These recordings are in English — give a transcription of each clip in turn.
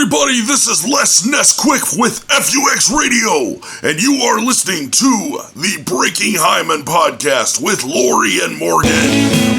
everybody, this is Les Nesquick with FUX Radio, and you are listening to the Breaking Hyman podcast with Lori and Morgan.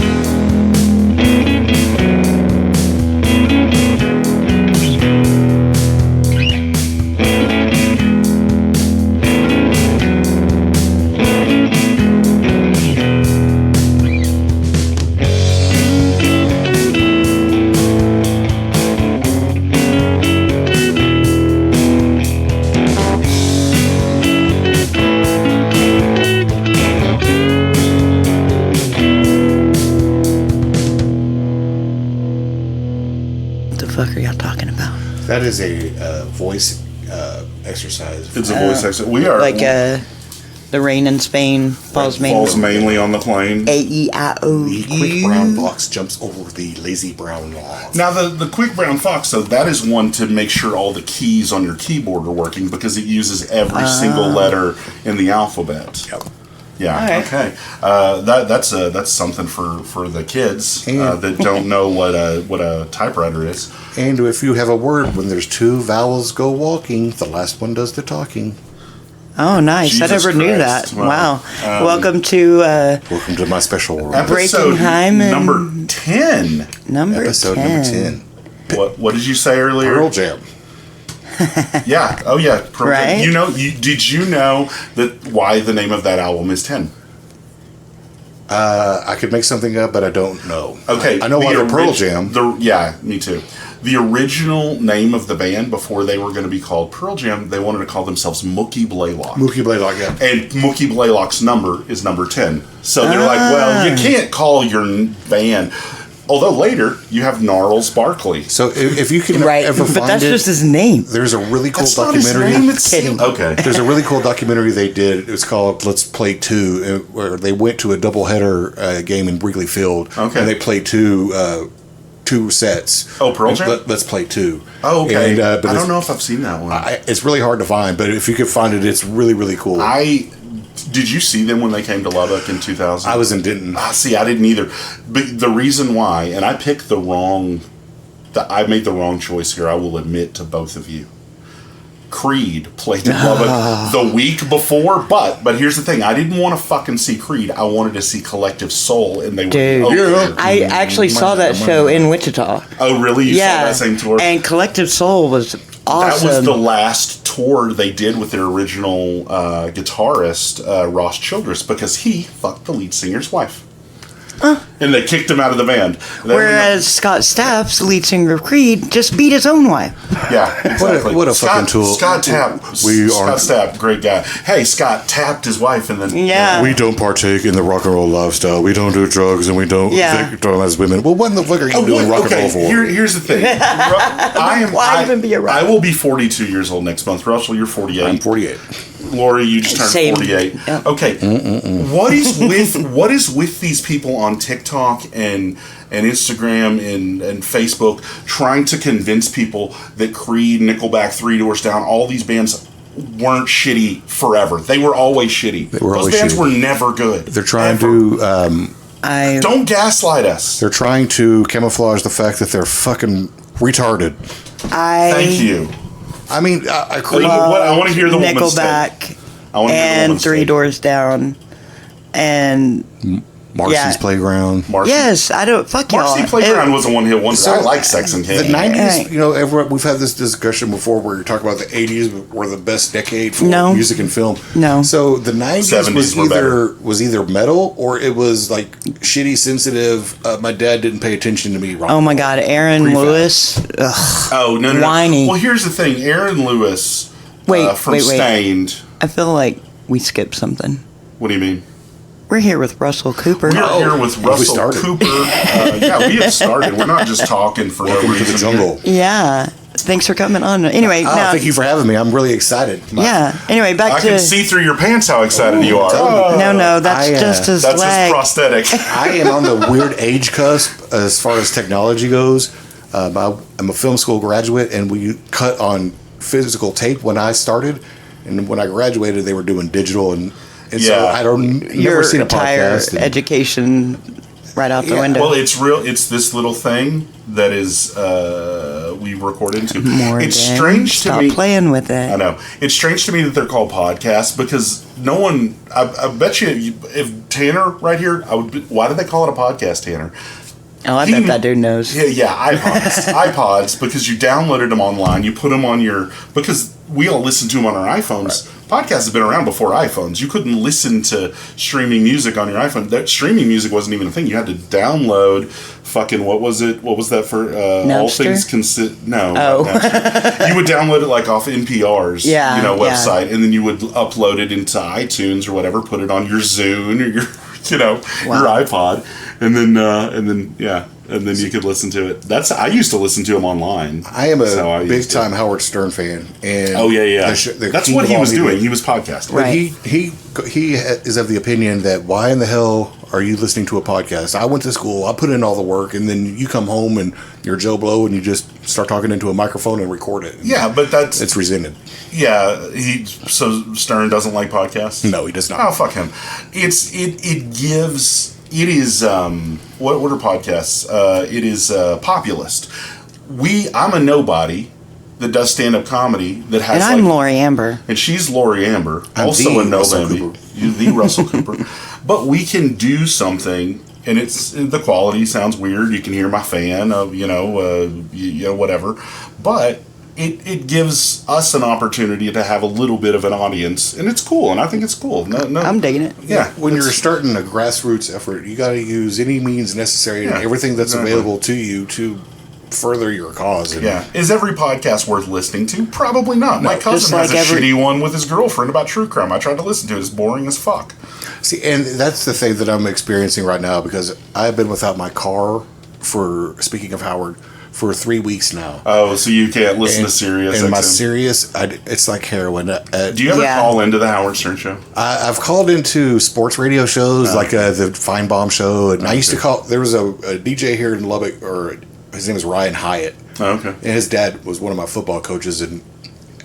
That is a voice exercise. It's a voice exercise. We are like the rain in Spain falls mainly on the plane. A-E-I-O-U. The quick brown fox jumps over the lazy brown lawn. Now the quick brown fox, though, that is one to make sure all the keys on your keyboard are working because it uses every single letter in the alphabet. Yep. Yeah. Right. Okay. That's something for the kids that don't know what a typewriter is. And if you have a word when there's two vowels go walking, the last one does the talking. Oh, nice! Jesus I never knew that. Christ. Wow. Welcome to my special world. Episode Breaking Hyman. number 10. Episode number 10. What did you say earlier? Pearl Jam. Yeah. Oh, yeah. Pearl Right? Jam. Did you know that why the name of that album is 10? I could make something up, but I don't know. Okay. I know why they're Pearl Jam. Yeah, me too. The original name of the band, before they were going to be called Pearl Jam, they wanted to call themselves Mookie Blaylock. Mookie Blaylock, yeah. And Mookie Blaylock's number is number 10. So they're like, well, you can't call your band. Although later, you have Gnarls Barkley. So if you can ever find but that's it, just his name. there's a really cool That's documentary. not his name, Kidding. Okay. There's a really cool documentary they did. It was called Let's Play 2, where they went to a doubleheader game in Wrigley Field. Okay. And they played two sets. Oh, Pearl Jam? Let's Play 2. Oh, okay. And, I don't know if I've seen that one. It's really hard to find, but if you could find it, it's really, really cool. Did you see them when they came to Lubbock in 2000? I was in Denton. See, I didn't either. But the reason why, and I picked I made the wrong choice here, I will admit to both of you. Creed played in Lubbock the week before, but here's the thing, I didn't want to fucking see Creed, I wanted to see Collective Soul, and they were Dude, I actually saw that show in Wichita. Oh, really? You saw that same tour? And Collective Soul was awesome. That was the last tour they did with their original guitarist, Ross Childress, because he fucked the lead singer's wife. And they kicked him out of the band. Whereas Scott Stapp's the lead singer of Creed, just beat his own wife. Yeah, exactly. What a fucking tool. Scott Stapp. Scott Stapp, great guy. Hey, Scott tapped his wife and then... Yeah. We don't partake in the rock and roll lifestyle. We don't do drugs and we don't victimize women. Well, what in the fuck are you doing rock and roll for? Here's the thing. Why even be a rock? I will be 42 years old next month. Russell, you're 48. I'm 48. Lori, you just turned 48. Yeah. Okay. What is with these people on TikTok and Instagram and Facebook trying to convince people that Creed, Nickelback, Three Doors Down, all these bands weren't shitty forever? They were always shitty. Those bands were never good. They're trying to don't gaslight us. They're trying to camouflage the fact that they're fucking retarded. Thank you. I mean, I want to hear the woman's take. Nickelback and Three Doors Down and Marcy's Playground. Yes, I don't. Fuck y'all. Marcy Playground was a one-hit wonder. I like Sex and Candy. The 90s, everyone, we've had this discussion before where you talk about the 80s were the best decade for music and film. No. So the 90s was either metal or it was like shitty, sensitive. My dad didn't pay attention to me. Oh my God, Aaron Lewis. Ugh. Oh no. Whiny. Well, here's the thing, Aaron Lewis. From Stained. I feel like we skipped something. What do you mean? We're here with Russell Cooper. We're here with Russell Cooper. We have started. We're not just talking for Welcome no reason. to the jungle. Yeah. Thanks for coming on. Anyway, thank you for having me. I'm really excited. Anyway, back to... I can see through your pants how excited you are. No, that's just his that's leg. That's his prosthetic. I am on the weird age cusp as far as technology goes. I'm a film school graduate, and we cut on physical tape when I started. And when I graduated, they were doing digital, and so I never seen a podcast. Your education right out the window. Well, it's real. It's this little thing that is that we record into. Morgan, it's strange to stop me. playing with it. I know. It's strange to me that they're called podcasts because no one. I bet you, if Tanner right here, why did they call it a podcast, Tanner? Oh, I bet that dude knows. Yeah, iPods, because you downloaded them online, you put them on because we all listen to them on our iPhones. Right. Podcasts have been around before iPhones. You couldn't listen to streaming music on your iPhone. That streaming music wasn't even a thing. You had to download fucking, what was it? What was that for? All Things Considered. No. Oh. You would download it like off NPR's website, and then you would upload it into iTunes or whatever, put it on your Zune or your your iPod, and then you could listen to it. I used to listen to him online. I am a big time Howard Stern fan, and that's what he was doing. He was podcasting. Right. He is of the opinion that why in the hell are you listening to a podcast? I went to school, I put in all the work, and then you come home and you're Joe Blow and you just start talking into a microphone and record it. Yeah, but it's resented. Yeah, so Stern doesn't like podcasts? No, he does not. Oh, fuck him. It is what are podcasts? It is populist. I'm a nobody that does stand-up comedy that has. And I'm Lori Amber. And she's Lori Amber, I'm also a nobody. You're the Russell Cooper. But we can do something, and the quality sounds weird. You can hear my fan of whatever, but. It gives us an opportunity to have a little bit of an audience, and it's cool, and I think it's cool. No, I'm digging it. Yeah. When you're starting a grassroots effort, you got to use any means necessary and everything that's available to you to further your cause. Is every podcast worth listening to? Probably not. My cousin has a shitty one with his girlfriend about true crime. I tried to listen to it. It's boring as fuck. See, and that's the thing that I'm experiencing right now because I've been without my car speaking of Howard, for 3 weeks now. Oh, so you can't listen to Sirius? And my Sirius, it's like heroin. Do you ever call into the Howard Stern show? I've called into sports radio shows like the Feinbaum show, and I used to call. There was a DJ here in Lubbock, or his name is Ryan Hyatt. Oh, okay. And his dad was one of my football coaches, and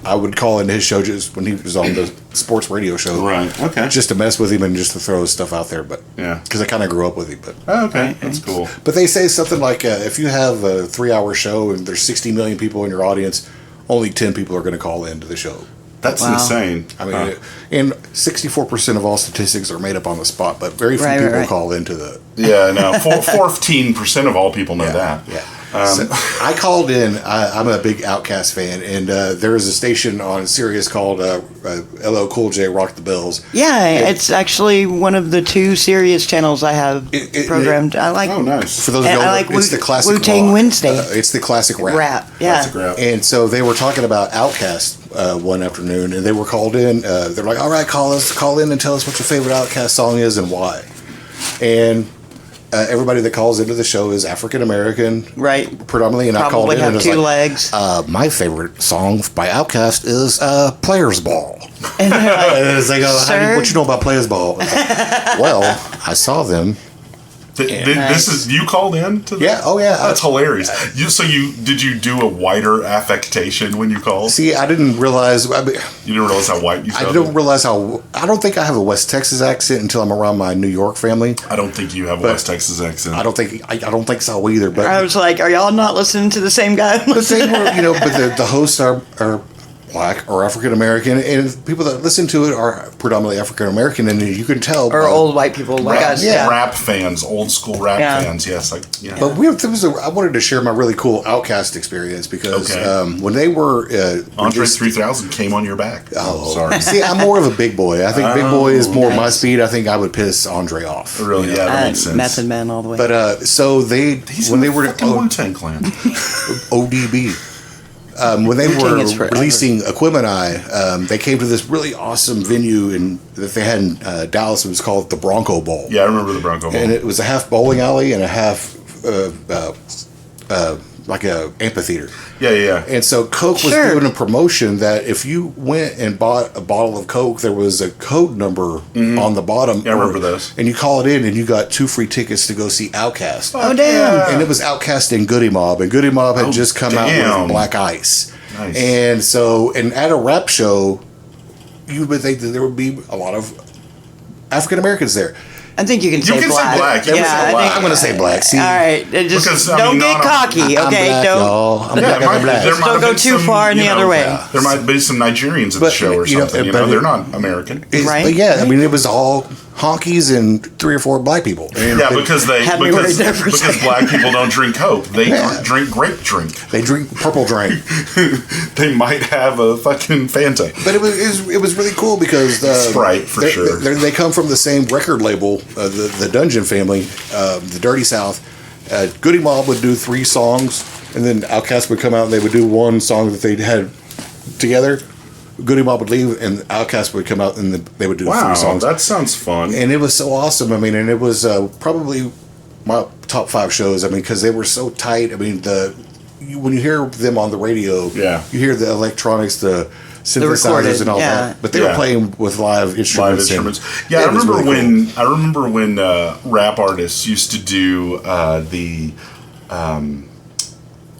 I would call into his show just when he was on the sports radio show. Right, okay. Just to mess with him and just to throw his stuff out there. But because I kind of grew up with him. But okay, that's cool. But they say something like if you have a 3-hour show and there's 60 million people in your audience, only 10 people are going to call into the show. That's insane. I mean, and 64% of all statistics are made up on the spot, but very few people call into the... Yeah, no, 14% of all people know that. Yeah. So I called in. I'm a big Outkast fan, and there is a station on Sirius called LL Cool J Rock the Bells. Yeah, it's actually one of the 2 Sirius channels I have programmed. I like. Oh, nice. For those who don't know, it's the classic Wu-Tang Wednesday. It's the classic rap. Yeah. Classic rap. And so they were talking about Outkast one afternoon, and they were called in. They're like, "All right, call in and tell us what your favorite Outkast song is and why." And everybody that calls into the show is African American, right? Predominantly, and probably I called in have 2 legs. My favorite song by Outkast is "Players Ball." And they're like, as they go, "What you know about Players Ball?" Well, I saw them. This is you called in to that? Yeah. Oh yeah. That's hilarious. Did you do a whiter affectation when you called? See, I didn't realize. You didn't realize how white you sounded? I don't realize how. I don't think I have a West Texas accent until I'm around my New York family. I don't think you have a West Texas accent. I don't think so either. But I was like, are y'all not listening to the same guy? But the hosts are Black or African American, and people that listen to it are predominantly African American, and you can tell. Or old white people like us. Yeah. Rap fans, old school rap fans. Yes, But I wanted to share my really cool Outkast experience because when they were Andre 3000 came on your back. Oh, sorry. See, I'm more of a big boy. I think big boy is more my speed. I think I would piss Andre off. Really? Yeah, that makes sense. Method Man all the way. But so when they were Wu-Tang Clan, ODB. When they were releasing Equipment they came to this really awesome venue that they had in Dallas. It was called the Bronco Bowl. Yeah, I remember the Bronco Bowl. And it was a half bowling alley and a half like a amphitheater. Yeah. And so Coke was doing a promotion that if you went and bought a bottle of Coke, there was a code number on the bottom. Yeah, I remember those. And you call it in, and you got 2 free tickets to go see Outkast. Oh, damn. And it was Outkast and Goody Mob, and Goody Mob had just come out with Black Ice. Nice. And so, at a rap show, you would think that there would be a lot of African Americans there. I think you can say can black. say black. You can say black. I'm going to say black. See, All right, just Because, I don't mean, get cocky, I'm okay? black, don't. y'all. I'm Yeah, black. I'm black. there might Don't have go been too some, far in the you know, other way. There might be some Nigerians at the But, show or you know, something. but They're not American. Right. But yeah, I mean, it was all honkies and 3 or 4 black people. And Yeah, because Different. black people don't drink Coke. They drink grape drink. they drink purple drink. They might have a fucking Fanta. But it was really cool because Sprite, for sure. They come from the same record label, the Dungeon family, the Dirty South. Goody Mob would do 3 songs, and then Outkast would come out and they would do 1 song that they had together. Goody Mob would leave, and Outkast would come out and they would do 3 songs. That sounds fun. And it was so awesome. I mean, and it was probably my top 5 shows. I mean, because they were so tight. I mean, when you hear them on the radio, you hear the electronics, the synthesizers and all that. But they were playing with live instruments. Yeah, I remember when rap artists used to do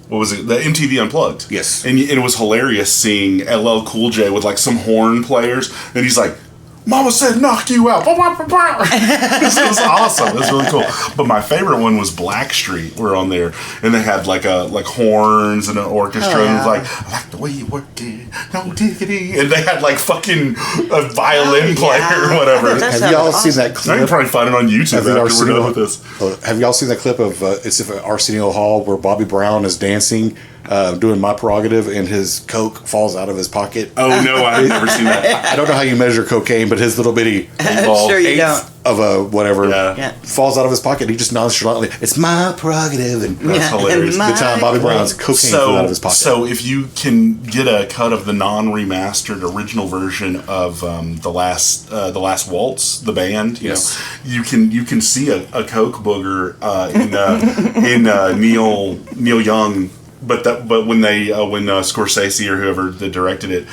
what was it? The MTV Unplugged. Yes. And it was hilarious seeing LL Cool J with like some horn players, and he's like, "Mama said knock you out." This was awesome. It was really cool. But my favorite one was Blackstreet. Were on there, and they had like horns and an orchestra, and it was like, "I like the way you work it, no diggity," and they had like fucking a violin player or whatever. Have y'all seen that clip? I can probably find it on YouTube after we're done with this. Have y'all seen that clip of it's at Arsenio Hall where Bobby Brown is dancing, doing My Prerogative, and his Coke falls out of his pocket? Oh no, I've never seen that. I don't know how you measure cocaine, but his little bitty Sure you don't. of a whatever Yeah. falls out of his pocket. He just nonchalantly, "It's my prerogative," and That's hilarious. good time. Bobby Brown's cocaine flew out of his pocket. So if you can get a cut of the non-remastered original version of the last Waltz, the band, Yes. you can see a Coke booger in Neil Young. But when Scorsese or whoever that directed it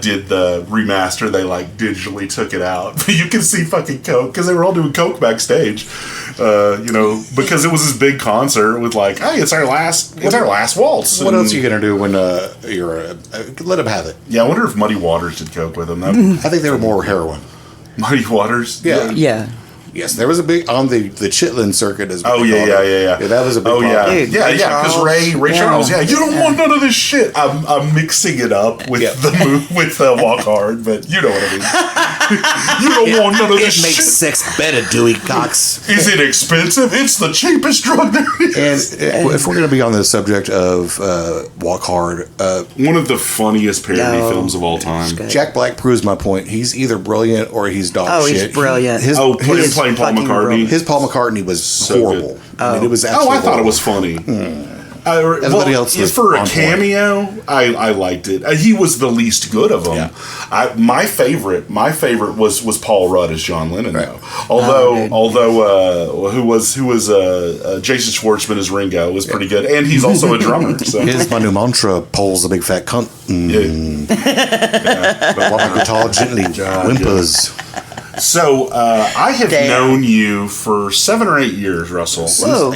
did the remaster, they like digitally took it out. But you can see fucking Coke because they were all doing Coke backstage, because it was this big concert with like, hey, it's our last waltz. What else are you gonna do when you're let him have it? Yeah, I wonder if Muddy Waters did Coke with him. I think they were more heroin. Muddy Waters, Yeah. Yes, there was a big on the Chitlin circuit as Oh yeah. That was a big problem. Dude, Yeah, because Ray Charles. Yeah, you don't want none of this shit. I'm mixing it up with with Walk Hard, but you know what I mean. You don't want none of this It makes shit. sex better, Dewey Cox. Is it expensive? It's the cheapest drug there is. And if we're going to be on the subject of Walk Hard, One of the funniest parody films of all time. Jack Black proves my point. He's either brilliant or he's dog Oh, shit. he's brilliant. His Playing Paul fucking McCartney. brilliant. His Paul McCartney was horrible. good. I mean, it was absolutely I thought it horrible. was funny. Everybody else was for a on point. cameo. I liked it. He was the least good of them. Yeah. My favorite was Paul Rudd as John Lennon, though. good. Although who was Jason Schwartzman as Ringo was pretty good, and he's also a drummer. So. Here's my new mantra: Pole's a big fat cunt. But while my guitar gently whimpers. So I have Damn. known you for 7 or 8 years, Russell. Whoa.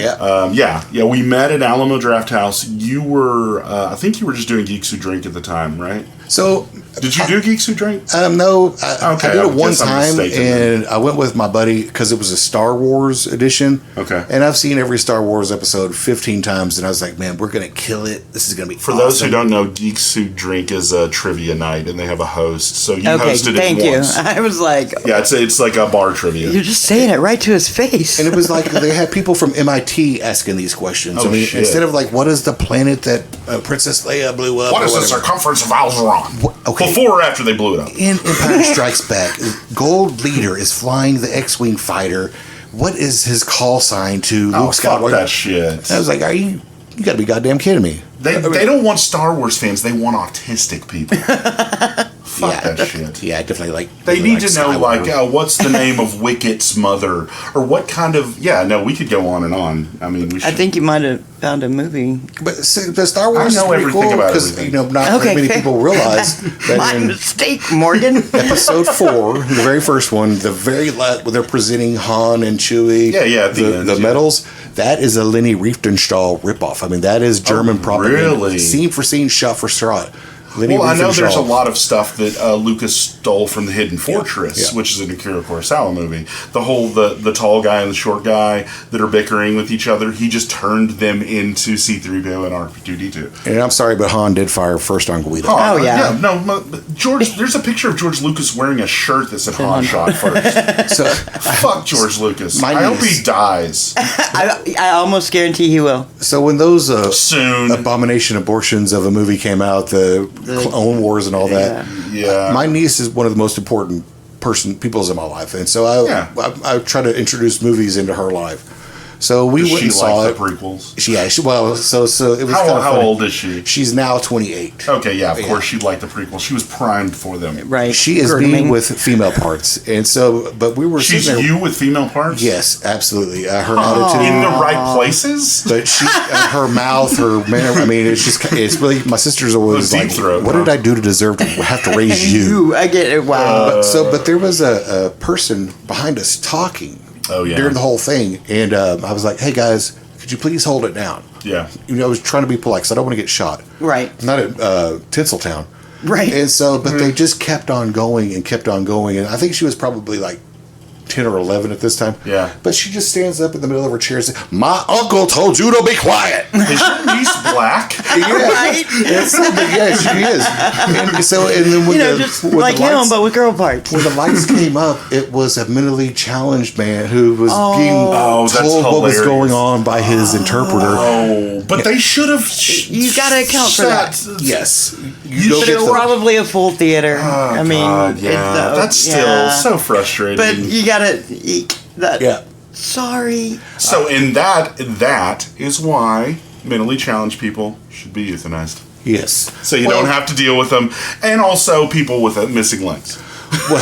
Yeah. We met at Alamo Draft House. You were, I think you were just doing Geeks Who Drink at the time, right? So Did you do Geeks Who Drink? No, I Okay, did I it one guess I'm time, mistaken and I went with my buddy because it was a Star Wars edition. Okay. And I've seen every Star Wars episode 15 times, and I was like, man, we're gonna kill it. This is gonna be For awesome. those who don't know, Geeks Who Drink is a trivia night, and they have a host. So you Okay, hosted thank it you. once. I was like, Yeah, it's like a bar trivia. you're just saying it right to his face. And it was like they had people from MIT asking these questions. Oh, I mean, shit. instead of like, what is the planet that Princess Leia blew up? What or is the whatever. circumference of Alderaan? Okay. Before or after they blew it up? In Empire Strikes Back, Gold Leader is flying the X-wing fighter. What is his call sign to Luke Oh, fuck Skywalker? that shit. I was like, you got to be goddamn kidding me. They don't want Star Wars fans. They want autistic people. Fuck that shit. Yeah, definitely like. They need to know, Skywalker. like, what's the name of Wicket's mother? Or what kind of... Yeah, no, we could go on and on. I mean, we should... I think you might have found a movie. But see, the Star Wars I know is pretty everything cool about because everything. not Okay, very many fair. people realize that My in mistake, Morgan. episode 4, the very first one, the very last where they're presenting Han and Chewie, Yeah, at the end, the yeah. medals. That is a Leni Riefenstahl ripoff. I mean, that is German propaganda, really? scene for scene, shot for shot. Well, I know there's a lot of stuff that Lucas stole from the Hidden Fortress, Yeah. which is an Akira Kurosawa movie. The whole the tall guy and the short guy that are bickering with each other, he just turned them into C-3PO and R2-D2. And I'm sorry, but Han did fire first on Guido. Oh, yeah. No, George. There's a picture of George Lucas wearing a shirt that said Han shot first. So Fuck George Lucas. My I hope niece- he dies I almost guarantee he will. So when those soon. abomination abortions of a movie came out, the Clone Wars and all that, Yeah. my niece is one of the most important peoples in my life, and so I try to introduce movies into her life. So we Does went she and saw like it. the prequels? So it was How old is she? She's now 28. Okay, yeah, of course she'd like the prequels. She was primed for them. Right. She is Grooming. me with female parts, and so but we were She's sitting there. you with female parts? Yes, absolutely. Her attitude. In the right places? But she, her mouth, her manner. I mean, it's really. My sister's always Deep like, throat, "What huh? did I do to deserve to have to raise you?" You, I get it. Wow. But there was a person behind us talking Oh, yeah. during the whole thing, and I was like, "Hey guys, could you please hold it down?" Yeah. You know, I was trying to be polite because I don't want to get shot. Right. I'm not at Tinseltown. Right. And so, but they just kept on going and kept on going, and I think she was probably like 10 or 11 at this time. Yeah. But she just stands up in the middle of her chair and says, "My uncle told you to be quiet." Is your niece black? Right. Yeah, she is. And then when Just when like the him, lights, but with girl parts. when the lights came up, it was a mentally challenged man who was being that's told what was hilarious. going on by his interpreter. Oh, but they should have. You gotta account for that. Yes. You go But get it was the- probably a full theater. I mean, God, yeah. That's still so frustrating. But you gotta. That. Yeah. Sorry. So, and that is why mentally challenged people should be euthanized. Yes. So you don't have to deal with them, and also people with missing legs. Wait.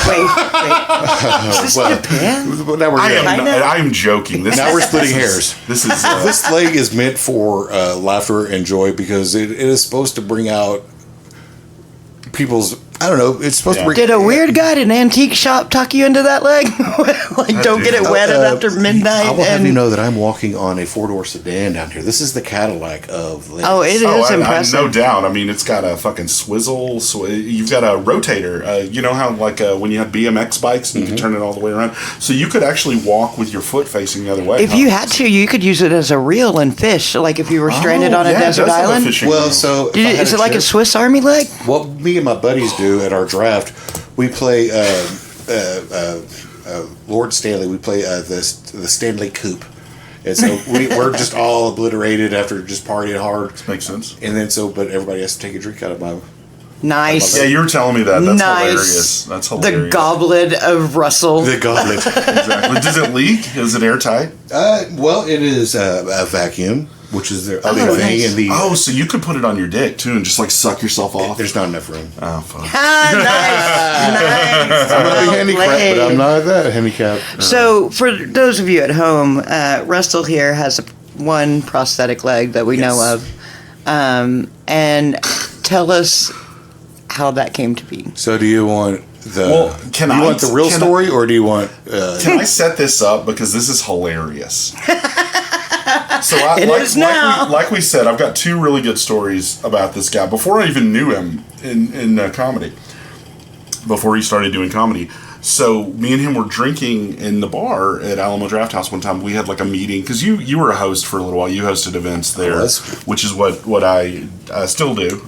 Is this Japan? But now we're I good. am joking. Now we're splitting hairs. This is This leg is meant for laughter and joy because it is supposed to bring out people's. I don't know. It's supposed to bring. Did a weird guy at an antique shop talk you into that leg? Like, don't get it wetted after midnight. I will have you know that I'm walking on a 4-door sedan down here. This is the Cadillac of legs. Oh, it is impressive. no doubt. I mean, it's got a fucking swizzle. You've got a rotator. You know how like when you have BMX bikes and you can turn it all the way around. So you could actually walk with your foot facing the other way. If you had to, you could use it as a reel and fish. Like if you were stranded on a desert island. Well, so if I had Is it like a trip- Swiss Army leg? What me and my buddies do at our draft, we play Lord Stanley. We play the Stanley Coupe, and so we're just all obliterated after just partying hard. Makes sense. And then but everybody has to take a drink out of my. Nice. Yeah, you were telling me that. That's Nice. hilarious. That's hilarious. The goblet of Russell. The goblet. Exactly. Does it leak? Is it airtight? Well, it is a vacuum, which is the other thing. nice. And the Oh, so you could put it on your dick too and just like suck yourself off. there's not enough room. Oh, fuck. Nice. I'm not Well handicapped, but played. I'm not that handicapped. So, for those of you at home, Russell here has one prosthetic leg that we know of. And tell us how that came to be. So, do you want the? Well, do you want the real story, or do you want? Can I set this up because this is hilarious? So It is now. like we said, I've got two really good stories about this guy before I even knew him in comedy. Before he started doing comedy, so me and him were drinking in the bar at Alamo Draft House one time. We had like a meeting because you were a host for a little while. You hosted events there, which is what I still do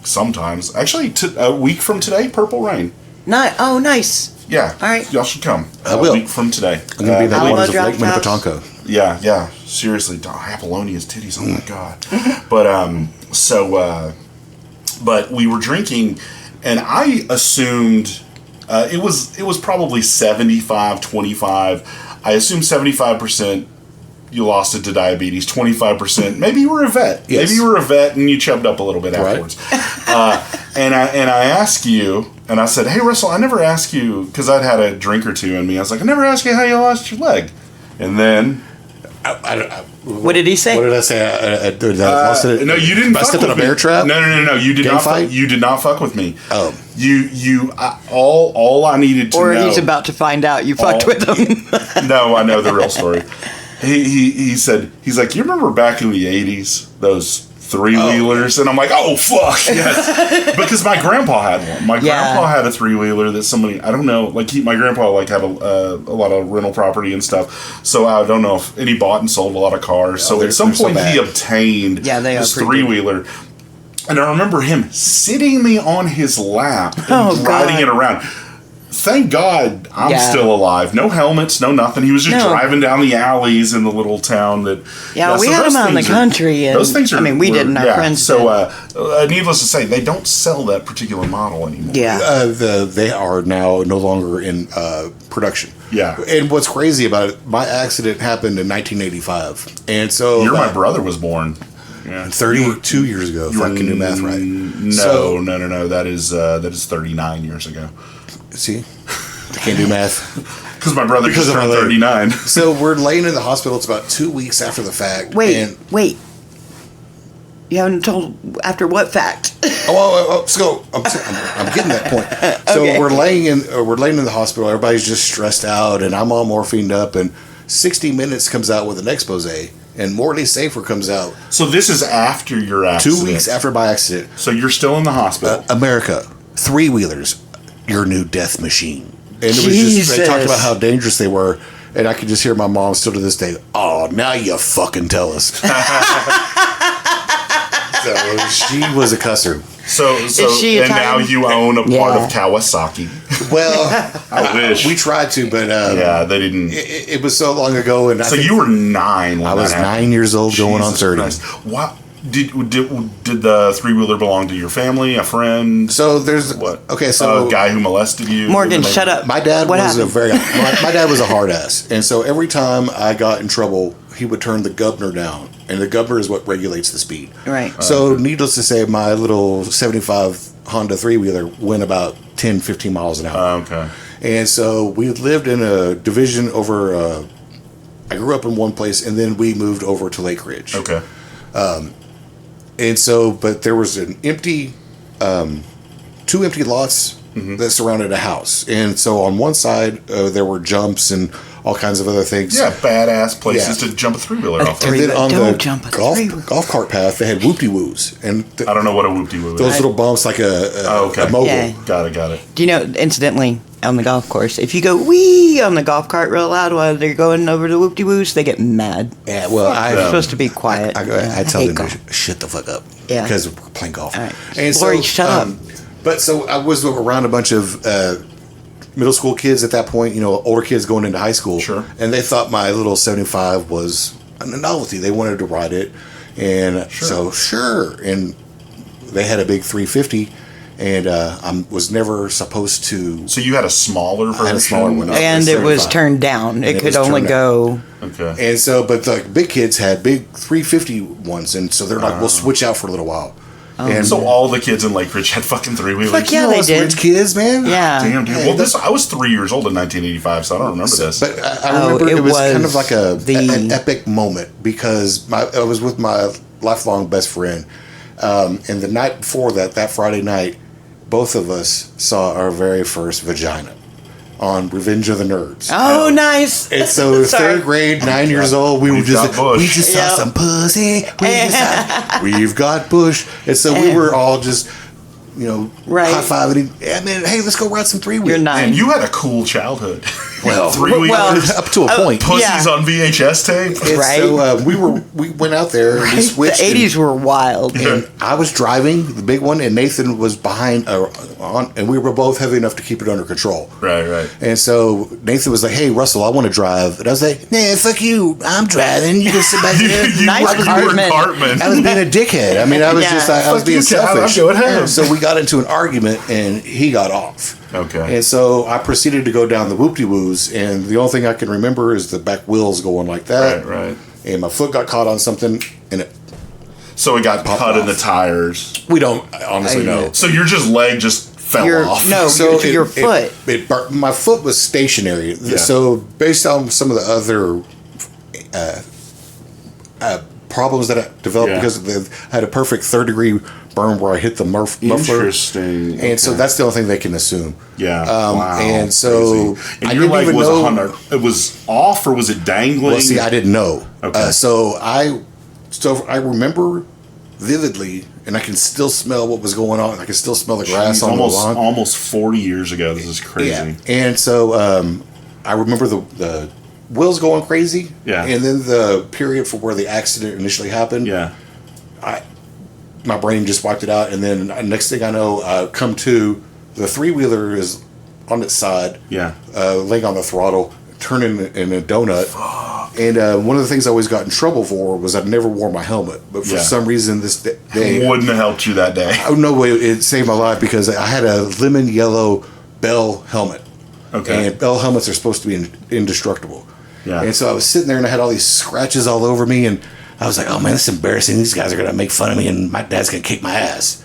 sometimes. Actually, a week from today, Purple Rain. Oh, nice. Yeah. All right. Y'all should come. I will. A week from today. I'm gonna be the Alamo waters of Lake Draft House. Minnetonka. Yeah. Seriously, Apollonia's titties. Oh my god. But we were drinking, and I assumed it was probably 75-25. I assumed 75%. You lost it to diabetes. 25%. Maybe you were a vet. Yes. Maybe you were a vet and you chubbed up a little bit afterwards. And I asked you, and I said, "Hey Russell, I never asked you," because I'd had a drink or two in me. I was like, "I never asked you how you lost your leg." And then What did he say? What did I say? I lost it. no, you didn't. I fuck stepped in a with me. bear trap. No. You did Gang not. fight? You did not fuck with me. Oh. All I needed to Or know. he's about to find out you fucked with him. No, I know the real story. He said, he's like, you remember back in the 80s, those three-wheelers, and I'm like, oh fuck yes, because my grandpa had one. My grandpa had a three-wheeler that somebody, I don't know, like my grandpa like had a lot of rental property and stuff, so I don't know if, and he bought and sold a lot of cars. So at some point he obtained this three-wheeler, and I remember him sitting me on his lap and riding it around. Thank God I'm still alive. No helmets, no nothing. He was just driving down the alleys in the little town that. Yeah, we had them out in the country. And, those things are. I mean, we didn't. Our friends. So, needless to say, they don't sell that particular model anymore. Yeah, they are now no longer in production. Yeah, and what's crazy about it, my accident happened in 1985, and so my brother was born. Yeah, 32 years ago. If I can do math right. No. That is 39 years ago. See, I can't do math. Because my brother just turned 39. So we're laying in the hospital. It's about 2 weeks after the fact. Wait. You haven't told after what fact? So I'm getting that point. So we're laying in the hospital. Everybody's just stressed out, and I'm all morphined up. And 60 Minutes comes out with an expose, and Morley Safer comes out. So this is after your accident. 2 weeks after my accident. So you're still in the hospital. America, three-wheelers. Your new death machine. And it was just, they talked about how dangerous they were, and I could just hear my mom still to this day, oh, now you fucking tell us. So she was a cusser. So and now you own a part of Kawasaki. Well, I wish. We tried to, but they didn't. It was so long ago. And so you were 9 when I was 9 years old, going on 30. Christ. What? Did the three-wheeler belong to your family, a friend? So there's what? Okay, so a guy who molested you. Morgan, shut up. My dad my dad was a hard ass, and so every time I got in trouble, he would turn the governor down, and the governor is what regulates the speed. Right. So needless to say, my little 75 Honda three-wheeler went about 10, 15 miles an hour. Okay. And so we lived in a division over. I grew up in one place, and then we moved over to Lake Ridge. Okay. And so, but there was an empty, 2 empty lots that surrounded a house. And so on one side, there were jumps and all kinds of other things. Yeah, badass places to jump a three-wheeler off of. And then on the golf cart path, they had whoop-de-woos. And I don't know what a whoop-de-woo is. Those little bumps like a mobile. Yeah. Got it. Do you know, incidentally, on the golf course, if you go wee on the golf cart real loud while they're going over the whoop-de-woos, they get mad. Yeah, well, You're supposed to be quiet. I tell them to shut the fuck up. Yeah. Because we're playing golf. All right. And Lori, shut up. But so I was around a bunch of middle school kids at that point, older kids going into high school. Sure. And they thought my little 75 was a novelty. They wanted to ride it. And so, sure. And they had a big 350. And I was never supposed to. So you had a smaller version? I had a smaller one. And it was turned down. It could only go. Okay. And so, but the big kids had big 350 ones. And so they're like, we'll switch out for a little while. And so all the kids in Lake Ridge had fucking three-wheelers? Fuck yeah, they did. Rich kids, man. Yeah. Damn, dude. Well, I was 3 years old in 1985, so I don't remember this. But I remember it was kind of like an epic moment because I was with my lifelong best friend. And the night before that Friday night, both of us saw our very first vagina on Revenge of the Nerds. Oh, nice. And so third grade, 9 years old, we just saw some pussy. We've got bush. And so we were all just, high-fiving. I mean, hey, let's go ride some three-wheelers. You're 9. And you had a cool childhood. Well, three-wheelers. Up to a point. Pussies on VHS tape. And right. So we went out there and we switched. The 80s were wild. And I was driving the big one, and Nathan was behind and we were both heavy enough to keep it under control. Right. And so Nathan was like, "Hey, Russell, I want to drive." And I was like, "Nah, fuck you. I'm driving. You can sit back there." Cartman. I was being a dickhead. I mean, I was I was being selfish. So we got into an argument, and he got off. Okay. And so I proceeded to go down the whoop-de-woos, and the only thing I can remember is the back wheels going like that. Right. And my foot got caught on something, and it. So it got cut in the tires. We don't honestly know. So your leg just fell off. No, so your foot. My foot was stationary. Yeah. So based on some of the other problems that I developed because I had a perfect 3rd-degree burn where I hit the muffler. Interesting. And so that's the only thing they can assume. Yeah. Wow. And so I didn't even know. It was off or was it dangling? Well, see, I didn't know. Okay. So I remember vividly, and I can still smell what was going on. I can still smell the grass on the lawn. Almost 40 years ago. This is crazy. Yeah. And so I remember the wheels going crazy. Yeah. And then the period for where the accident initially happened. Yeah. My brain just wiped it out, and then next thing I know, I come to, the three-wheeler is on its side, laying on the throttle, turning in a donut. Fuck. And one of the things I always got in trouble for was I never wore my helmet. But for some reason this day... Wouldn't have helped you that day. Oh, no way, it saved my life because I had a lemon yellow Bell helmet. Okay. And Bell helmets are supposed to be indestructible. Yeah. And so I was sitting there and I had all these scratches all over me, and I was like, oh man, this is embarrassing. These guys are going to make fun of me and my dad's going to kick my ass.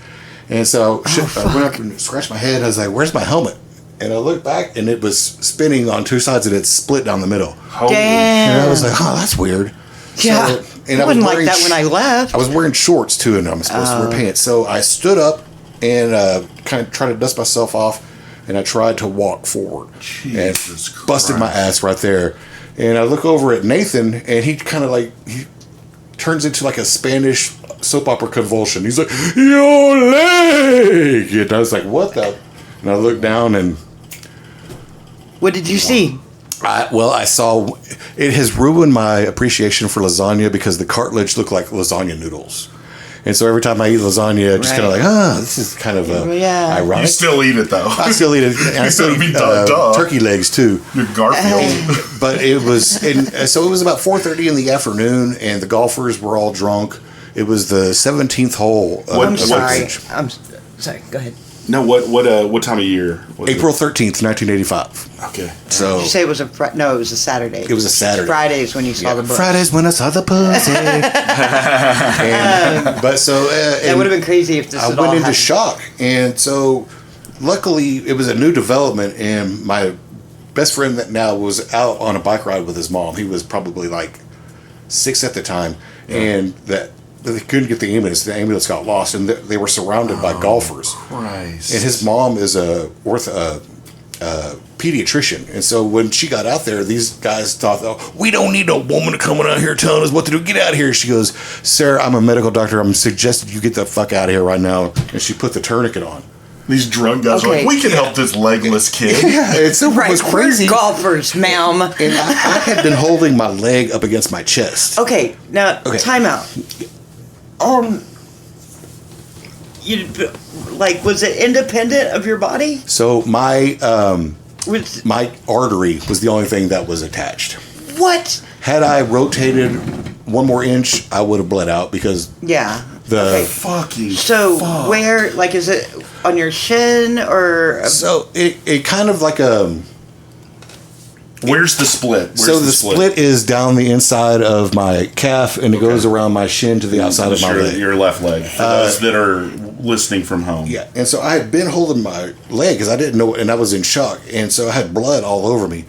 And so I went up and scratched my head. I was like, where's my helmet? And I looked back and it was spinning on two sides and it split down the middle. Damn. And I was like, oh, that's weird. Yeah. So, and I wasn't like that when I left. I was wearing shorts too, and I'm supposed to wear pants. So I stood up and kind of tried to dust myself off, and I tried to walk forward. Jesus and busted my ass right there. And I look over at Nathan, and he kind of like, he turns into like a Spanish soap opera convulsion. He's like, your leg! And I was like, what the? And I looked down, and what did you see? I saw, it has ruined my appreciation for lasagna because the cartilage looked like lasagna noodles. And so every time I eat lasagna, I'm just kind of like, this is kind of ironic. You still eat it, though. I still eat it. And I still eat turkey legs, too. You're Garfield. But it was, and so it was about 4:30 in the afternoon, and the golfers were all drunk. It was the 17th hole. I'm sorry. I'm sorry. Go ahead. No, what time of year? April 13th, 1985. Okay. So did you say it was no, it was a Saturday. It was a Saturday. Fridays when you saw the book. Fridays when I saw the pussy. But so that would have been crazy if this. I went into shock, and so luckily it was a new development, and my best friend that now was out on a bike ride with his mom. He was probably like 6 at the time, and that. They couldn't get the ambulance. The ambulance got lost, and they were surrounded by golfers. Christ. And his mom is a pediatrician, and so when she got out there, these guys thought, "Oh, we don't need a woman coming out here telling us what to do. Get out of here." She goes, "Sir, I'm a medical doctor. I'm suggesting you get the fuck out of here right now." And she put the tourniquet on. These drunk guys are like, we can help this legless kid. Yeah, it was crazy. We're golfers, ma'am. And I had been holding my leg up against my chest. Okay, now time out. Was it independent of your body? So my my artery was the only thing that was attached. What? Had I rotated 1 more inch, I would have bled out because fucking where, like, is it on your shin or? So it kind of like Where's the split? The split is down the inside of my calf, and it goes around my shin to the outside of my leg. Your left leg. For those that are listening from home. Yeah, and so I had been holding my leg because I didn't know, and I was in shock, and so I had blood all over me.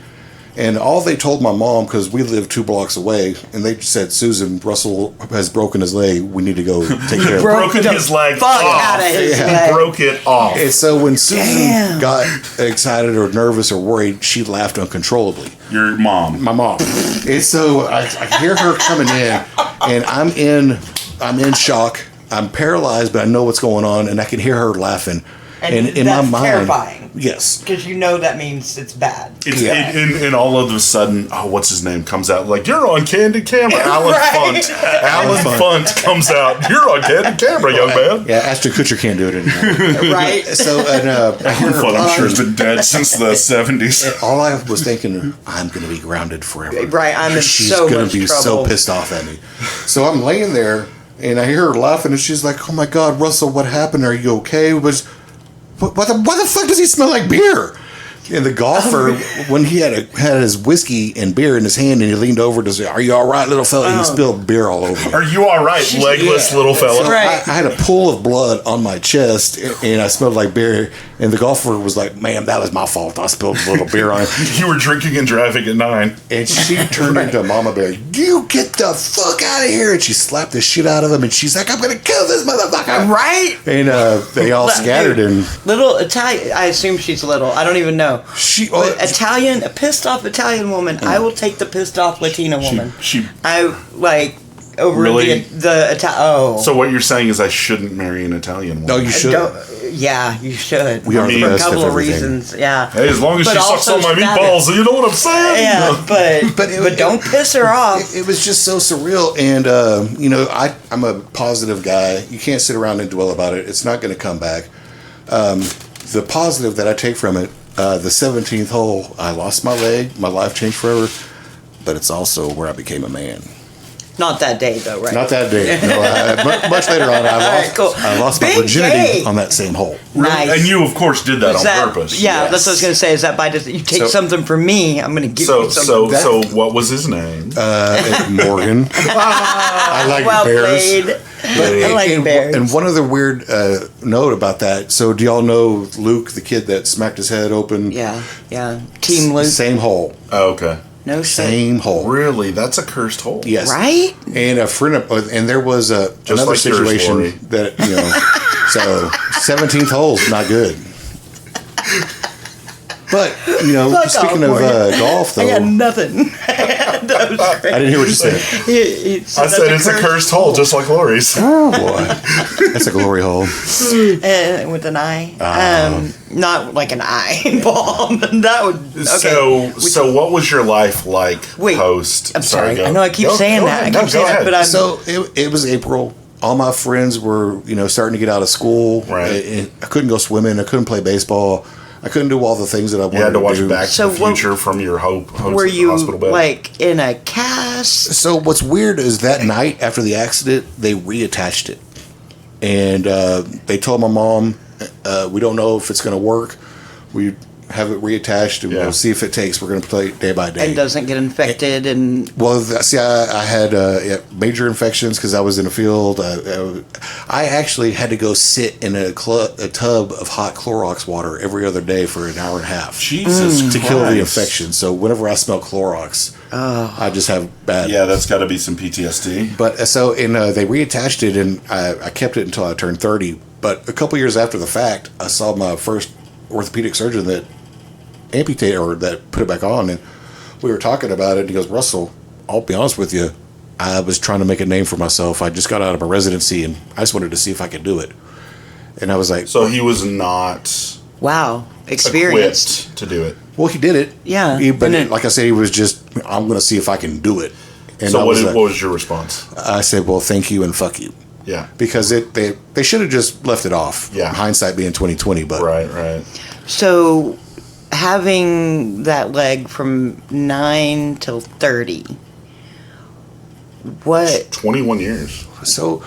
And all they told my mom, because we lived 2 blocks away, and they said, Susan, Russell has broken his leg. We need to go take care of him. Broken his leg off. Out of his leg. Broke it off. And so when Susan got excited or nervous or worried, she laughed uncontrollably. Your mom. My mom. And so I hear her coming in, and I'm in shock. I'm paralyzed, but I know what's going on, and I can hear her laughing. And in that's my mind, terrifying. Yes. Because you know that means it's bad. And all of a sudden, what's his name comes out like, you're on candid camera. Alan Funt. Alan Funt comes out. You're on candid camera, young man. Yeah, Ashton Kutcher can't do it anymore. Right. So, Alan Funt, I'm sure, has been dead since the 70s. And all I was thinking, I'm going to be grounded forever. Right, I'm in She's so gonna much be trouble. so pissed off at me. So I'm laying there, and I hear her laughing, and she's like, oh my God, Russell, what happened? Are you okay? Why the fuck does he smell like beer? And the golfer, when he had his whiskey and beer in his hand, and he leaned over to say, "Are you all right, little fella?" And he spilled beer all over me. Are you all right, legless little fella? So I had a pool of blood on my chest, and I smelled like beer. And the golfer was like, "Ma'am, that was my fault. I spilled a little beer on you." You were drinking and driving at 9. And she turned into Mama Bear. "You get the fuck out of here!" And she slapped the shit out of him. And she's like, "I'm gonna kill this motherfucker!" Right? And they all scattered. And little Italian. I assume she's little. I don't even know. A pissed off Italian woman. I will take the pissed off Latina woman. She I like. over Really? the So what you're saying is I shouldn't marry an Italian woman? No, you should. Yeah, you should. We are the for a best of couple of everything. reasons. Yeah. Hey, as long as But she sucks also on my status. meatballs, you know what I'm saying? Yeah, but don't piss her off. It was just so surreal, and I'm a positive guy. You can't sit around and dwell about it. It's not going to come back. The positive that I take from it, the 17th hole, I lost my leg. My life changed forever, but it's also where I became a man. Not that day, though, right? Not that day. No, much later on, I lost my Big virginity day. on that same hole. Nice. And you, of course, did that Is on that- purpose. Yeah, Yes. that's what I was going to say. Is that by design? You take So- something from me, I'm going to give you something. So what was his name? Morgan. I like well bears. played. I like and, bears. and one other weird note about that. So, do y'all know Luke, the kid that smacked his head open? Yeah. Team Luke. Same hole. Oh, okay. No shit. Same hole. Really? That's a cursed hole. Yes. Right? And a friend of, and there was another like yours, situation Lori. that, so 17th hole's not good. But, Fuck speaking off, of Morgan. golf, though, I got nothing. That was great. I didn't hear what you said. He I said it's a cursed hole, just like Lori's. Oh, boy. That's a glory hole. With an eye. Not like an eyeball. That would. Okay. So what was your life like Wait, post? I'm sorry. go. I know I keep Go- saying go that. ahead. I No, keep go saying that, ahead. but I'm. So it was April. All my friends were, starting to get out of school. Right. I couldn't go swimming. I couldn't play baseball. I couldn't do all the things that I wanted You had to watch do. Back So to the what- Future from your were you hospital bed. like in a cast? So what's weird is that night after the accident, they reattached it, and they told my mom, "We don't know if it's going to work. We have it reattached, and Yeah. we'll see if it takes. We're going to play day by day." And doesn't get infected and Well, I had major infections because I was in the field. I actually had to go sit in a tub of hot Clorox water every other day for an hour and a half Jesus to kill the Christ. infection. So whenever I smell Clorox, I just have bad. Yeah, that's got to be some PTSD. But they reattached it, and I kept it until I turned 30. But a couple years after the fact, I saw my first orthopedic surgeon that amputated or that put it back on, and we were talking about it. And he goes, "Russell, I'll be honest with you, I was trying to make a name for myself. I just got out of a residency, and I just wanted to see if I could do it." And I was like, So he was not wow, experienced. equipped to do it. "Well, he did it." Yeah. But And it- like I said, he was just, "I'm going to see if I can do it." And So I what was like- was your response? I said, "Well, thank you and fuck you." Yeah. Because they should have just left it off. Yeah. Hindsight being 2020, but Right. So having that leg from 9 till 30. What? 21 years. so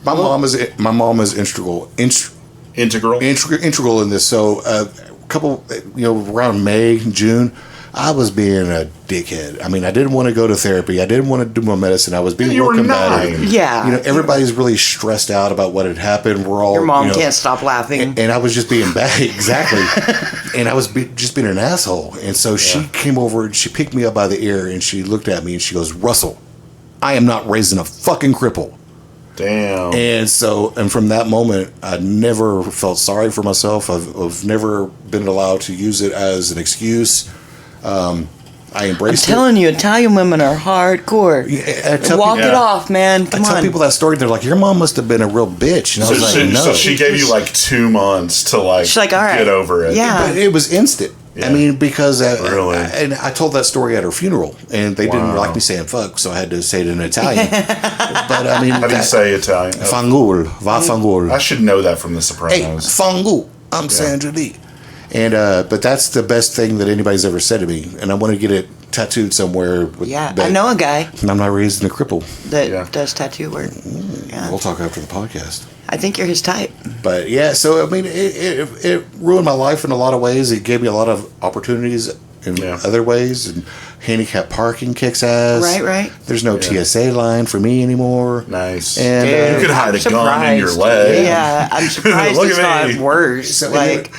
my mom is integral Integral. in this. So a couple, around May, June, I was being a dickhead. I mean, I didn't want to go to therapy. I didn't want to do my medicine. I was being You real were combative. 9. Yeah. Everybody's really stressed out about what had happened. We're all Your mom can't stop laughing. And I was just being bad, exactly. And I was just being an asshole. And so she came over and she picked me up by the ear and she looked at me and she goes, "Russell, I am not raising a fucking cripple." Damn. And from that moment, I never felt sorry for myself. I've never been allowed to use it as an excuse. I I'm embraced it. telling you, Italian women are hardcore. I tell Walk people- it off, man. I Come tell on. people that story. They're like, "Your mom must have been a real bitch." And I was like, "No." So she gave you like 2 months to She's like, "All right, get over it. yeah." But it was instant. Yeah. I mean, because Really? and I told that story at her funeral, and they didn't Wow. like me saying "fuck," so I had to say it in Italian. But I mean, How do you say Italian? "Fangul, va fangul"? I should know that from The Hey, Sopranos. fangul. I'm Sandra Lee. And but that's the best thing that anybody's ever said to me, and I want to get it tattooed somewhere. With Yeah, that I know a guy I'm not raising a cripple. that Yeah. does tattoo work. Yeah. We'll talk after the podcast. I think you're his type. But yeah, so I mean, it ruined my life in a lot of ways. It gave me a lot of opportunities in other ways, and handicap parking kicks ass. Right. There's no TSA line for me anymore. Nice. And Dude, you could hide a I'm gun in your surprised. leg. Yeah, I'm surprised Look it's at not me. worse. So, Like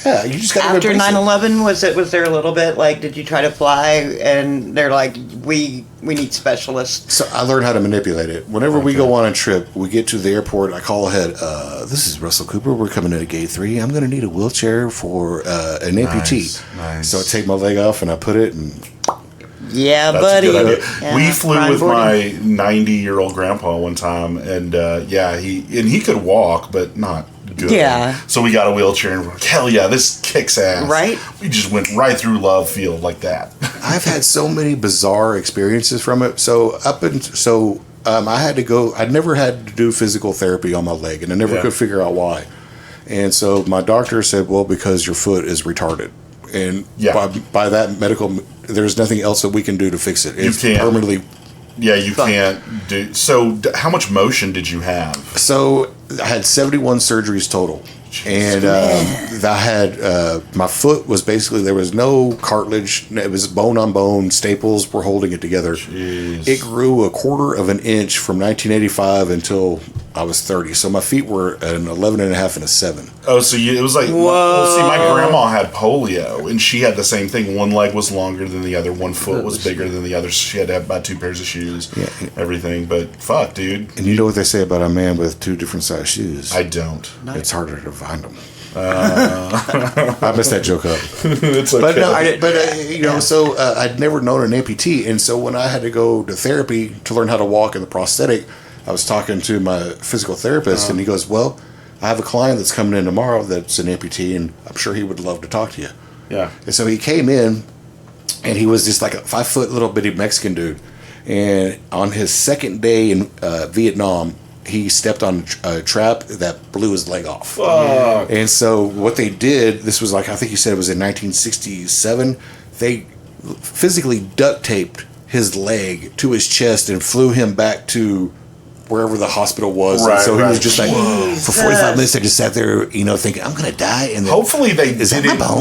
yeah, you just got after 9/11, was there a little bit like, did you try to fly? And they're like, we need specialists. So I learned how to manipulate it. Whenever we go on a trip, we get to the airport. I call ahead. This is Russell Cooper. We're coming into gate 3. I'm going to need a wheelchair for an amputee. Nice. So I take my leg off and I put it, and Yeah, That's buddy. a good idea. Yeah, We flew Ron with Gordon. my 90-year-old grandpa one time, and he could walk, but not good. Yeah. So we got a wheelchair, and we're like, hell yeah, this kicks ass. Right? We just went right through Love Field like that. I've had so many bizarre experiences from it. I had to go. I'd never had to do physical therapy on my leg, and I never could figure out why. And so my doctor said, "Well, because your foot is retarded." And by that medical, there's nothing else that we can do to fix it. It's permanently. Yeah, you can't do. So, how much motion did you have? So I had 71 surgeries total. And I had my foot was basically, there was no cartilage. It was bone on bone. Staples were holding it together. Jeez. It grew a quarter of an inch from 1985 until I was 30. So my feet were an 11 and a half and a 7. Oh, so it was like, well, see, my grandma had polio, and she had the same thing. One leg was longer than the other. One foot was bigger than the other. She had to have about 2 pairs of shoes, everything. But fuck, dude. And you know what they say about a man with 2 different size shoes? I don't. It's harder to find them. I messed that joke up. It's okay. So I'd never known an amputee, and so when I had to go to therapy to learn how to walk in the prosthetic, I was talking to my physical therapist, and he goes, "Well, I have a client that's coming in tomorrow that's an amputee, and I'm sure he would love to talk to you." Yeah. And so he came in, and he was just like a 5-foot little bitty Mexican dude, and on his second day in Vietnam, he stepped on a trap that blew his leg off. Fuck. And so what they did, this was like, I think he said it was in 1967, they physically duct taped his leg to his chest and flew him back to wherever the hospital was. Right, and so he was right. just like, for 45 minutes, they just sat there, thinking, I'm going to die. And then, Hopefully they Is did that my it bone?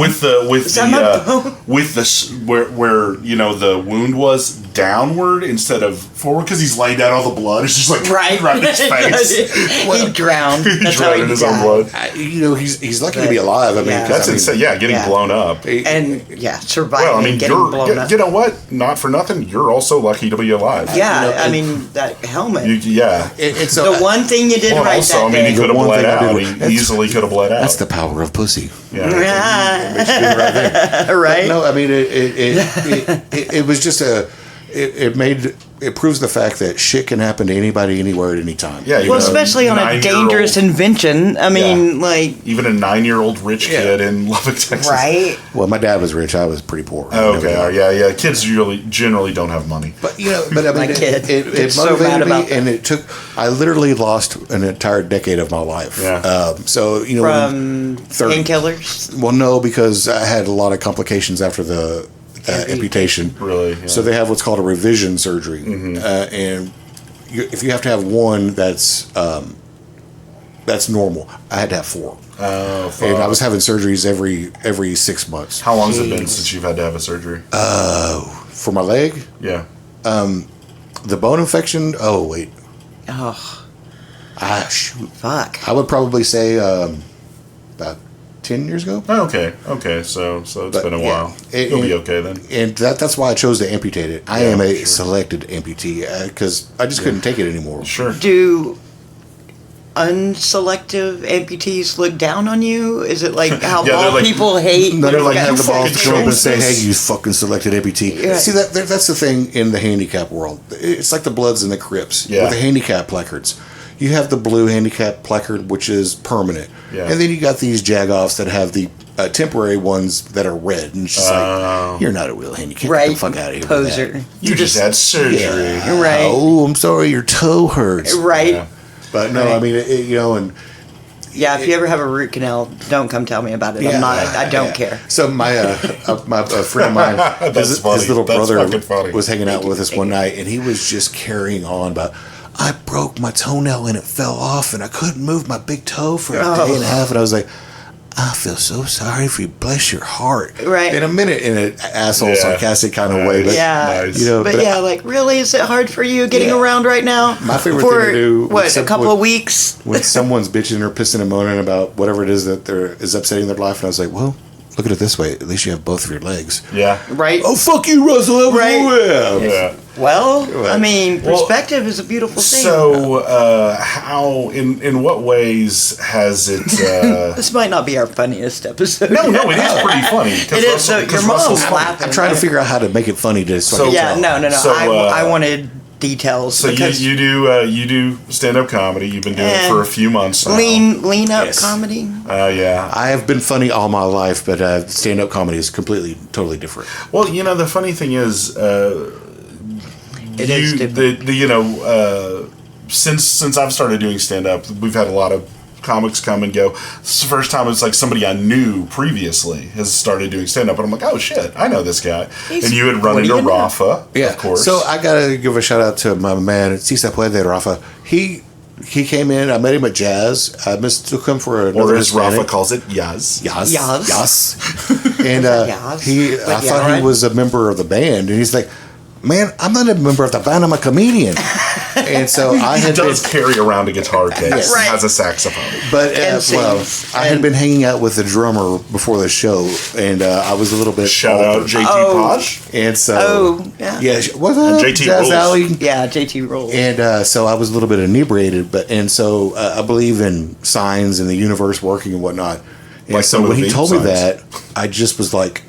with where where the wound was downward instead of forward, because he's laying down all the blood. It's just like right in his face. He drowned. He That's how drowned he in his own died. blood. he's lucky to be alive. I mean, Yeah. That's insane. Yeah, getting blown up. And surviving Well, I mean, and getting blown up. you know what? Not for nothing, you're also lucky to be alive. Yeah, I mean, that helmet. And so the one thing you did Well, right also, that I mean, day. he could have one bled thing I out. did- He easily could have bled out. that's the power of pussy. Yeah. Right? No, I mean, it was just it proves the fact that shit can happen to anybody, anywhere, at any time. Yeah, Well, especially on a dangerous invention. I mean, even a 9-year-old rich kid in Lubbock, Texas. right? Well, my dad was rich. I was pretty poor. Oh, okay. Yeah. Kids generally don't have money. But I mean, My kid it gets so motivated mad me, about that. and it took. I literally lost an entire decade of my life. Yeah. From 30. painkillers. Well, no, because I had a lot of complications after the amputation. Really? Yeah. So they have what's called a revision surgery, and if you have to have one, that's normal. I had to have 4. Oh, fuck. And I was having surgeries every 6 months. How long has it been since you've had to have a surgery? For my leg, Yeah. the bone infection. Oh wait, Oh, shoot. fuck. I would probably say about 10 years ago. Oh, okay. So it's been a while. You'll be okay then. And that's why I chose to amputate it. I am a selected amputee because I just couldn't take it anymore. Sure. Do unselective amputees look down on you? Is it like how Yeah, they're bald like- people hate? None They're of like, them have "You the balls fucking to come up and chose say, this." "Hey, you fucking selected amputee." Yeah. See that's the thing in the handicap world. It's like the Bloods and the Crips Yeah. with the handicap placards. You have the blue handicap placard, which is permanent, Yeah. and then you got these jagoffs that have the temporary ones that are red, and it's just like, you're not a real handicap. Right. Get the fuck out of here. with Poser. that. You just had surgery. Yeah. Right. Oh, I'm sorry, your toe hurts. Right? Yeah. But no, Right. I mean, and Yeah, if you ever have a root canal, don't come tell me about it. I don't care. So my a friend of mine, That's funny. his little That's brother fucking funny. was hanging out with us one night, and he was just carrying on about, I broke my toenail and it fell off, and I couldn't move my big toe for a day and a half, and I was like, I feel so sorry for you. Bless your heart. Right. In a minute, in an asshole, sarcastic kind of way. But, Yeah. Nice. But yeah, like, really? Is it hard for you getting Yeah. around right now? My favorite For, thing to do what, with a couple of weeks? when someone's bitching or pissing and moaning about whatever it is that is upsetting their life, and I was like, well, look at it this way. At least you have both of your legs. Yeah. Right? Oh, fuck you, Russell. Right. Yeah. Yeah. Well, I mean, perspective is a beautiful thing. So, how, in what ways has it... This might not be our funniest episode. No, it is pretty funny. It is. So your mom's laughing. I'm trying to figure out how to make it funny to. So, Yeah, no. So, I wanted details. So you do stand-up comedy. You've been doing it for a few months now. Lean up comedy. Yeah. I have been funny all my life, but stand-up comedy is totally different. Well, the funny thing is, It is different. Since I've started doing stand-up, we've had a lot of comics come and go. This is the first time it's like somebody I knew previously has started doing stand-up, and I'm like, oh shit, I know this guy. And you had run into Rafa, of course. So I gotta give a shout out to my man, Si Se Puede, Rafa. He came in. I met him at Jazz. I mistook him for another. Or as Rafa Hispanic. calls it, Yaz. Yas. And Yas? I thought he was a member of the band, and he's like, man, I'm not a member of the band. I'm a comedian. And so I had carry around a guitar case. Right. Has a saxophone. But I had been hanging out with the drummer before the show, and I was a little bit Shout out JT Posh. And so what's up, JT Jazz rules. Alley? Yeah, JT rules. And so I was a little bit inebriated, so I believe in signs and the universe working and whatnot. And Like so when he told me that, I just was like,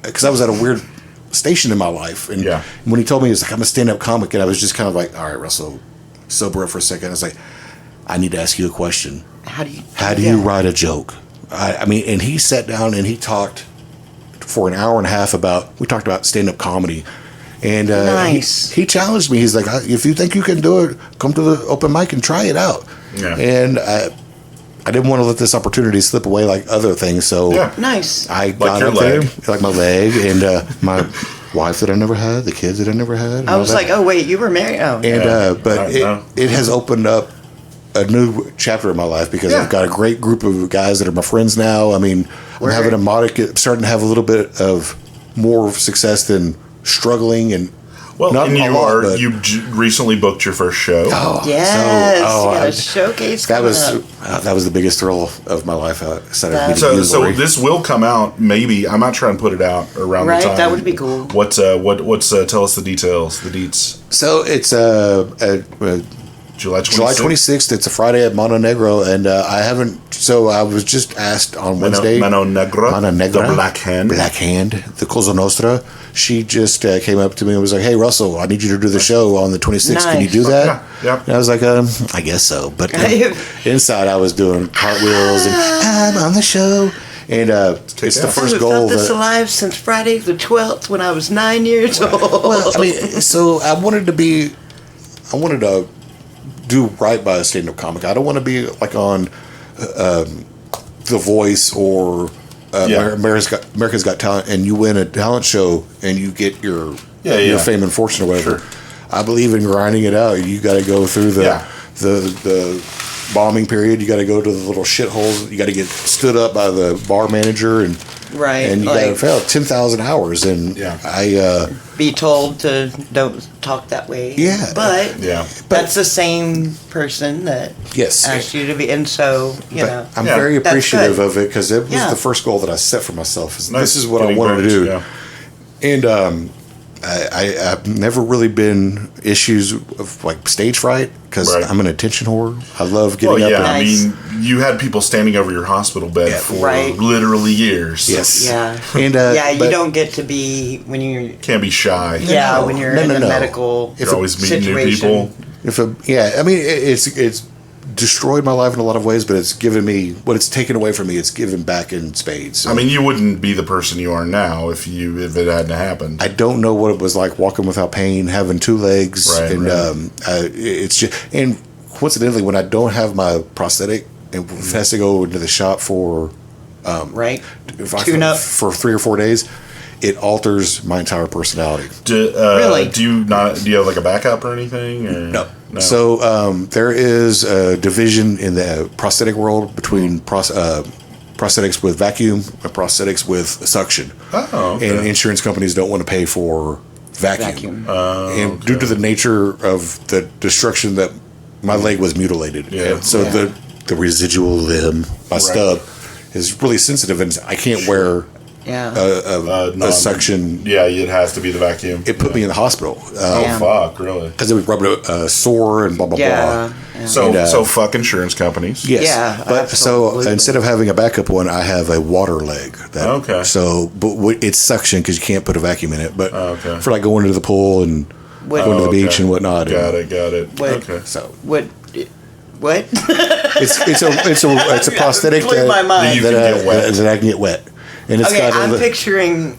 because I was at a weird station in my life, and when he told me, he was like, I'm a stand-up comic, and I was just kind of like, all right, Russell, sober up for a second. I was like, I need to ask you a question. How do you write a joke? I mean, and he sat down and he talked for an hour and a half we talked about stand-up comedy. And nice. He challenged me. He's like, if you think you can do it, come to the open mic and try it out. Yeah. And I didn't want to let this opportunity slip away like other things. So nice. I got up there, like my leg, and my wife that I never had, the kids that I never had. I was like, oh, wait, you were married? Oh. And but it has opened up a new chapter in my life because I've got a great group of guys that are my friends now. I mean, I'm starting to have a little bit of more success than struggling and. Well, you recently booked your first show. Oh, yes. You got a showcase that was the biggest thrill of my life. So this will come out, maybe. I'm not trying to put it out around the time. That would be cool. What's tell us the details, the deets. So it's July 26th. July 26th. It's a Friday at Mano Negra, and I haven't. So I was just asked on Wednesday. Mano Negra, the Black Hand, the Cosa Nostra. She just came up to me and was like, "Hey, Russell, I need you to do the show on the 26th. Nice. Can you do that?" Yeah. And I was like, "I guess so." But inside, I was doing cartwheels and I'm on the show. And it's the first goal. I've felt this alive since Friday the 12th when I was 9 years old. Well, I mean, so I wanted to do right by a stand-up comic. I don't want to be like on The Voice or America's Got Talent, and you win a talent show and you get your fame and fortune or whatever. Sure. I believe in grinding it out. You got to go through the bombing period. You got to go to the little shitholes. You got to get stood up by the bar manager and you got to fail 10,000 hours. And I be told to don't talk that way. Yeah, but that's the same person that asked you to be. And so I'm very appreciative of it because it was the first goal that I set for myself. This is what I wanted to do, and I've never really been issues of like stage fright because I'm an attention whore. I love getting up. I mean, you had people standing over your hospital bed for literally years. Yes. Yeah. And you don't get to be when you can't be shy. Yeah, when you're in a medical you're always meeting new people. I mean, it's destroyed my life in a lot of ways, but it's given me what it's taken away from me. It's given back in spades. So. I mean, you wouldn't be the person you are now if it hadn't happened. I don't know what it was like walking without pain, having two legs, it's just. And coincidentally, when I don't have my prosthetic and has to go into the shop for tune up for 3 or 4 days, it alters my entire personality. Really? Do you have like a backup or anything? Or? No. So there is a division in the prosthetic world between prosthetics with vacuum and prosthetics with suction. Oh, okay. And insurance companies don't want to pay for vacuum. And due to the nature of the destruction that my leg was mutilated. Yeah. And so the residual limb, my stub, is really sensitive, and I can't wear a suction. Yeah, it has to be the vacuum. It put me in the hospital. Oh fuck, really? Because it was rubbing a sore and blah blah blah. Yeah. So fuck insurance companies. Yes. Yeah, But so absolutely. instead of having a backup one, I have a water leg. Okay. So, but it's suction because you can't put a vacuum in it. But Okay. for like going to the pool and going to the beach and whatnot. Got it. What- Okay. So What? it's a prosthetic Blew my mind. That you can get wet. that I can get wet. And it's Okay, got I'm picturing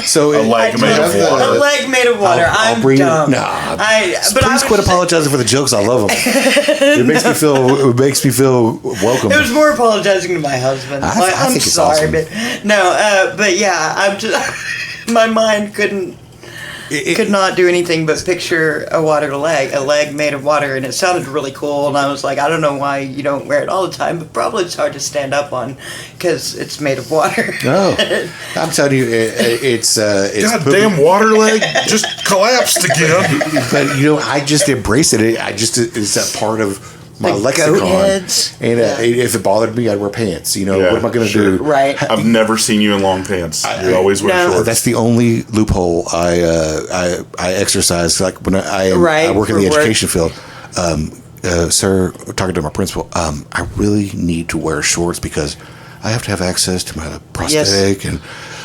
so A leg made of a water. leg made of water. I'll I'm bring dumb. Nah. But I Please was quit just- apologizing for the jokes. I love them. It makes me feel welcome. It was more apologizing to my husband. I I'm think it's sorry, awesome. but yeah, I'm just my mind could not do anything but picture a leg made of water, and it sounded really cool. And I was like, I don't know why you don't wear it all the time, but probably it's hard to stand up on because it's made of water. No, I'm telling you, it's Goddamn water leg just collapsed again. But I just embrace it. It's that part of my The lexicon. goat heads. And Yeah. if it bothered me, I'd wear pants. Yeah, what am I going to sure. do? Right. I've never seen you in long pants. You always wear No. shorts. That's the only loophole I exercise. Like when I Right, work in the for work. education field. Sir, talking to my principal, I really need to wear shorts because I have to have access to my prosthetic and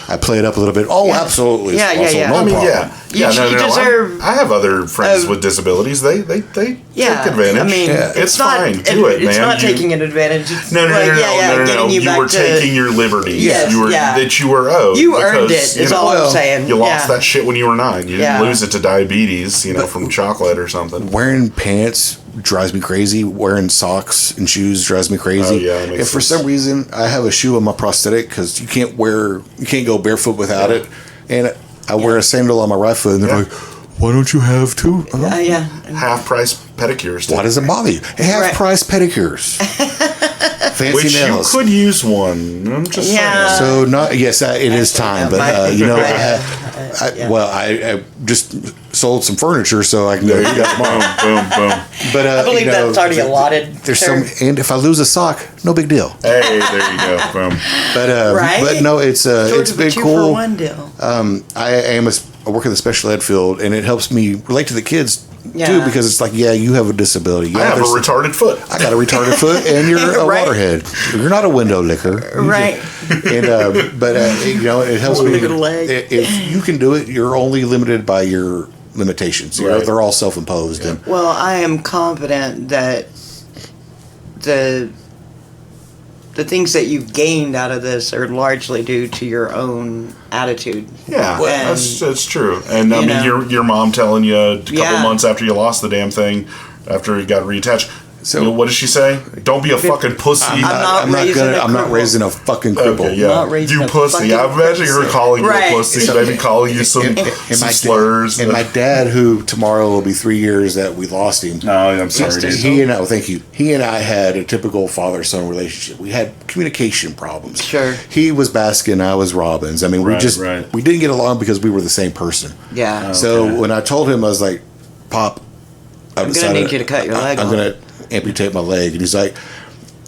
I play it up a little bit. Oh, Yeah. absolutely. Yeah, It's also yeah. no I mean, problem. You deserve I have other friends a- with disabilities. They take Yeah, advantage. I mean, it's not, fine. Do it, man. It's not You- taking an advantage. It's No, like, getting you You back were to, taking your liberties. Yes, you were yeah. that you were owed. You earned because, it. Is all I'm saying. You lost Yeah. that shit when you were 9. You Yeah. didn't lose it to diabetes, from chocolate or something. Wearing pants drives me crazy. Wearing socks and shoes drives me crazy. Oh, yeah, that makes if for sense. some reason I have a shoe on my prosthetic because you can't go barefoot without it, and I wear a sandal on my right foot, and they're Yeah. like, "Why don't you have two?" yeah. Half price pedicures. Why does it bother you? Half Right. price pedicures, fancy Which nails. you could use one. I'm just Yeah. saying. So it is time, but I just sold some furniture so I can go. There you go. Boom, boom. But I believe that's already allotted. There's sir. and if I lose a sock, no big deal. Hey, there you go. Boom. Right? But no, it's Sort of been a two cool. for one deal. I work in the special ed field, and it helps me relate to the kids too Yeah. because it's like, yeah, you have a disability. I have a retarded foot. I got a retarded foot, and you're a Right. waterhead. You're not a window licker, Right. And it helps me. Little leg. If you can do it, you're only limited by your limitations. Right. They're all self-imposed, and Well, I am confident that the things that you've gained out of this are largely due to your own attitude. Yeah, And- that's true. And I you mean, know. your mom telling you a couple Yeah. months after you lost the damn thing, after you got reattached. So- what does she say? Don't be a fucking pussy. I'm not raising a raising a fucking cripple. Okay, yeah. Not raising You a pussy. fucking I'm imagining her pussy. calling you Right. a pussy, maybe calling you some slurs. And my dad, who tomorrow will be 3 years that we lost him. No, I'm sorry, dude. He and I had a typical father-son relationship. We had communication problems. Sure. He was Baskin, I was Robbins. I mean, Right. we didn't get along because we were the same person. Yeah. So Okay. when I told him, I was like, "Pop, I'm gonna need you to cut your leg I'm off." gonna amputate my leg." And he's like,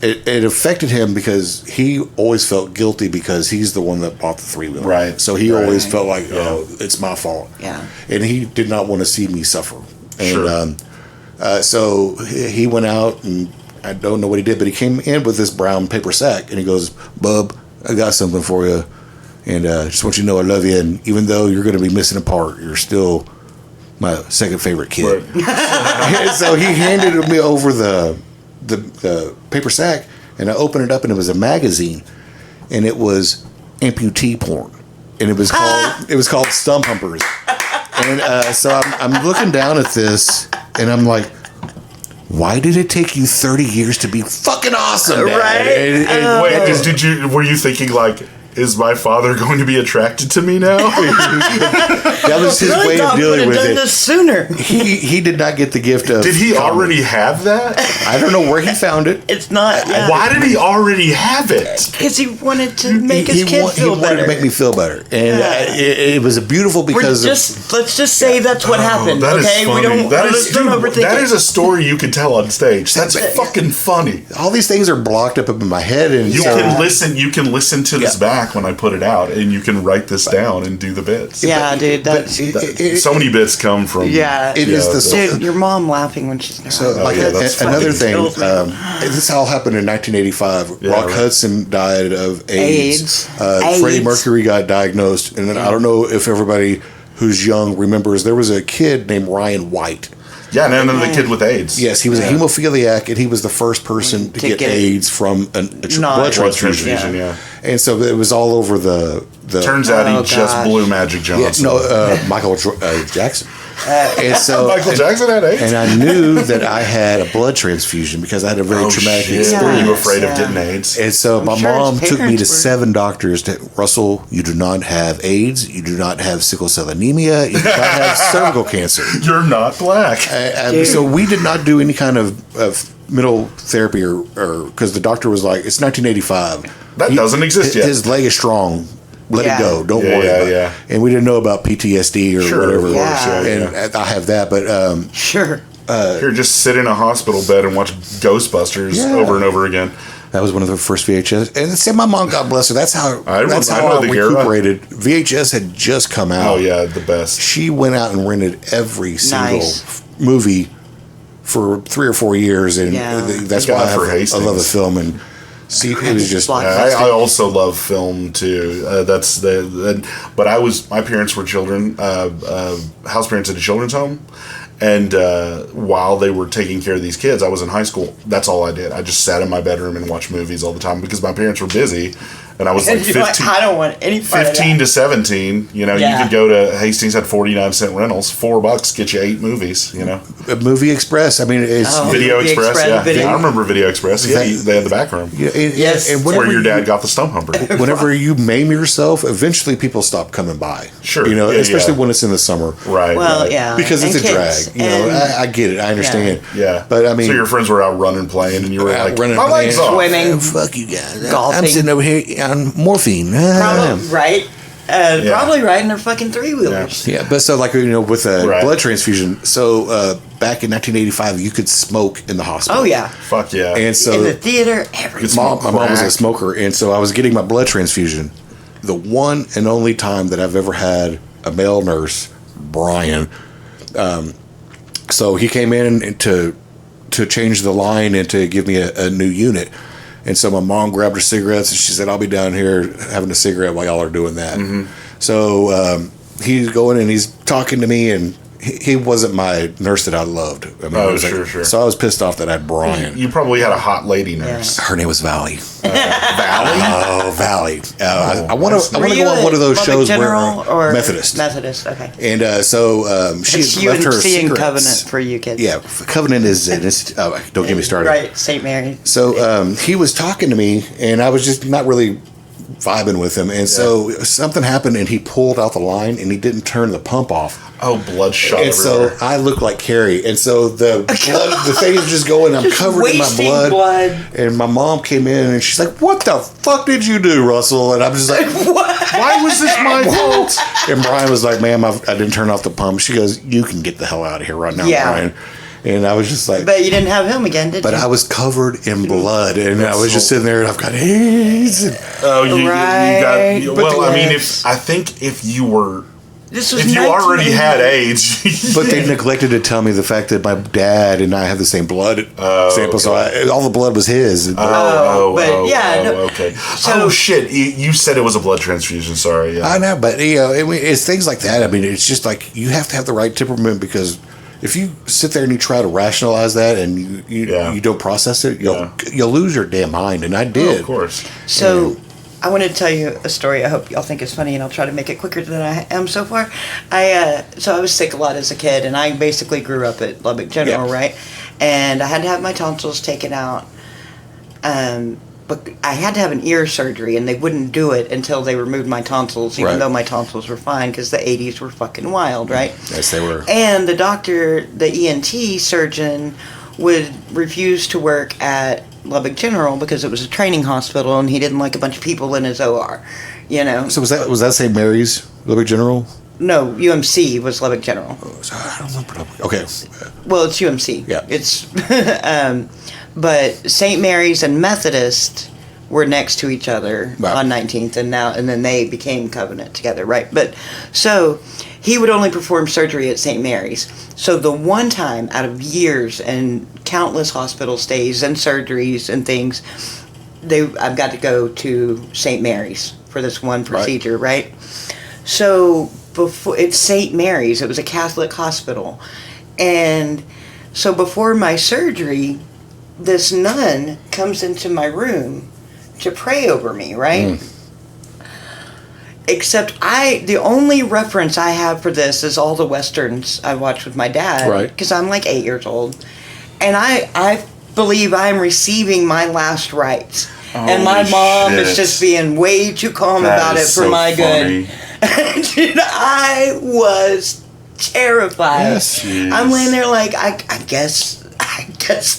it affected him because he always felt guilty because he's the one that bought the 3-wheeler. Right. So he Right. always felt like, Yeah. oh, it's my fault. Yeah. And he did not want to see me suffer. And Sure. so he went out, and I don't know what he did, but he came in with this brown paper sack, and he goes, "Bub, I got something for you, and just want you to know I love you, and even though you're going to be missing a part, you're still my second favorite kid." So he handed me over the paper sack, and I opened it up, and it was a magazine, and it was amputee porn, and it was called Stump Humpers. And so I'm looking down at this, and I'm like, why did it take you 30 years to be fucking awesome, Dad? Right? Wait, were you thinking like, is my father going to be attracted to me now? That was his really way of thought we dealing would have with done it. this sooner. He did not get the gift of. Did he comedy. already have that? I don't know where he found it. It's not. Yeah. Why did he already have it? Because he wanted to make his kid he feel wanted better. to make me feel better, and Yeah. it was beautiful because let's just say that's what happened. That is Okay, we funny. don't. Let's don't overthink that it. is a story you could tell on stage. That's fucking funny. all these things are blocked up in my head, and You so- can listen. You can listen to this back when I put it out, and you can write this down and do the bits. Yeah, dude. That's So many bits come from. yeah. It is the Dude, your mom laughing when she's not. So, like, yeah, that's another fucking thing, kills me. this all happened in 1985. Rock right. Hudson died of AIDS. AIDS. Freddie AIDS. Mercury got diagnosed, and then I don't know if everybody who's young remembers there was a kid named Ryan White. Yeah, and then the kid with AIDS. Yes, he was a hemophiliac, and he was the first person to get AIDS from a blood Blood transfusion. transfusion, yeah. And so it was all over the. Turns out he Oh, just gosh. blew Magic Yeah, Johnson. no, Michael Jackson. And so Michael Jackson had AIDS. And I knew that I had a blood transfusion because I had a very traumatic shit. experience. Were you afraid Yeah. of getting AIDS? And so my sure mom his took me to parents were. 7 doctors. Russell, you do not have AIDS. You do not have sickle cell anemia. You do not have cervical cancer. You're not black. So we did not do any kind of mental therapy or because the doctor was like, it's 1985. That doesn't exist yet. His leg is strong. Let Yeah. it go. Don't Yeah, worry yeah, about yeah. it. And we didn't know about PTSD or Sure, whatever. of course, Yeah. And I have that, but Sure. Here, just sit in a hospital bed and watch Ghostbusters Yeah. over and over again. that was one of the first VHS. And say my mom, God bless her. That's how I that's know how I the era. recuperated. VHS had just come out. Oh yeah, the best. She went out and rented every single Nice. movie for 3 or 4 years, and Yeah. that's Thank why God for I Hastings. love the film. And see, it was just Block- I also love film too. But my parents were children, house parents at a children's home, and while they were taking care of these kids, I was in high school. That's all I did. I just sat in my bedroom and watched movies all the time because my parents were busy, and I was like You're 15. I don't want any part of 15 that. to 17, you Yeah. could go to Hastings, had 49-cent rentals, $4 get you 8 movies, Movie Express. I mean, it's Oh. Video Video Express, Express, yeah. Video- I remember Video Express. Yeah, they had the back room. Yes. and Where whenever your you- dad got the stump humper. whenever you maim yourself, eventually people stop coming by. Sure. You know, Yeah, especially yeah. when it's in the summer. Right. Well, right. yeah. Because it's And a kids. drag. You know, And I get it. I understand. Yeah. But I mean, so your friends were out running, playing, and you were Out like, running, my legs playing. off. Swimming. fuck you guys. Golfing. I'm sitting over here on morphine. Probably, right? Probably riding their fucking 3-wheelers. Yeah, but so like with a Right. blood transfusion. So back in 1985, you could smoke in the hospital. Oh, yeah. Fuck yeah. And so In the theater, everything. my mom was a crack. smoker, and so I was getting my blood transfusion. The one and only time that I've ever had a male nurse, Brian. So he came in to change the line and to give me a new unit. And so my mom grabbed her cigarettes and she said, "I'll be down here having a cigarette while y'all are doing that." Mm-hmm. So he's going and he's talking to me, and he wasn't my nurse that I loved. I mean, Oh, it was sure. So I was pissed off that I had Brian. You probably had a hot lady nurse. Her name was Valley. Valley? Oh, Valley. I want to Were go you on one of those Lubbock shows General where or Methodist. Methodist, okay. And so she It's had left her UNC and cigarettes. Covenant for you kids. Yeah, Covenant is don't get me started. Right, St. Mary. So he was talking to me, and I was just not really vibing with him. And so something happened, and he pulled out the line, and he didn't turn the pump off. Oh, bloodshot And everywhere. so I look like Carrie, and so the blood, the thing is just going. I'm covered in my wasting blood. blood. And my mom came in, and she's like, "What the fuck did you do, Russell?" And I'm just like, Why was this my fault? And Brian was like, "Ma'am, I didn't turn off the pump." She goes, "You can get the hell out of here right now, Yeah. Brian." And I was just like, But you didn't have him again, did but you? I was covered in blood, and I That's was just so- sitting there, and I've got AIDS. Oh, you Right. got. But Well, I mean, yes. I think if you were, This was if you already 1980. had AIDS, But they neglected to tell me the fact that my dad and I have the same blood sample, so all the blood was his. Okay. So- Shit! You said it was a blood transfusion. Sorry. Yeah. I know, but I mean, it's things like that. I mean, it's just like you have to have the right temperament, because if you sit there and you try to rationalize that and you don't process it, you'll lose your damn mind. And I did. Oh, of course. So, I want to tell you a story. I hope y'all think it's funny, and I'll try to make it quicker than I am so far. I was sick a lot as a kid, and I basically grew up at Lubbock General, Yeah. right? And I had to have my tonsils taken out. but I had to have an ear surgery, and they wouldn't do it until they removed my tonsils, even Right. though my tonsils were fine, because the 80s were fucking wild, right? Yes, they were. And the doctor, the ENT surgeon, would refuse to work at Lubbock General because it was a training hospital, and he didn't like a bunch of people in his OR, you know? So was that St. Mary's, Lubbock General? No, UMC was Lubbock General. I don't remember. Okay. Well, it's UMC. Yeah. It's, but St. Mary's and Methodist were next to each other Wow. on 19th, and then they became Covenant together, right? But so he would only perform surgery at St. Mary's. So the one time out of years and countless hospital stays and surgeries and things, I've got to go to St. Mary's for this one procedure, right? So before it's St. Mary's, it was a Catholic hospital, and so before my surgery, this nun comes into my room to pray over me, right? Except the only reference I have for this is all the westerns I watched with my dad, Right. because I'm like 8 years old, and I believe I'm receiving my last rites. And my Holy mom is shit. just being way too calm That about it is for so my funny. good. Dude, I was terrified. Yes. I'm laying there like I guess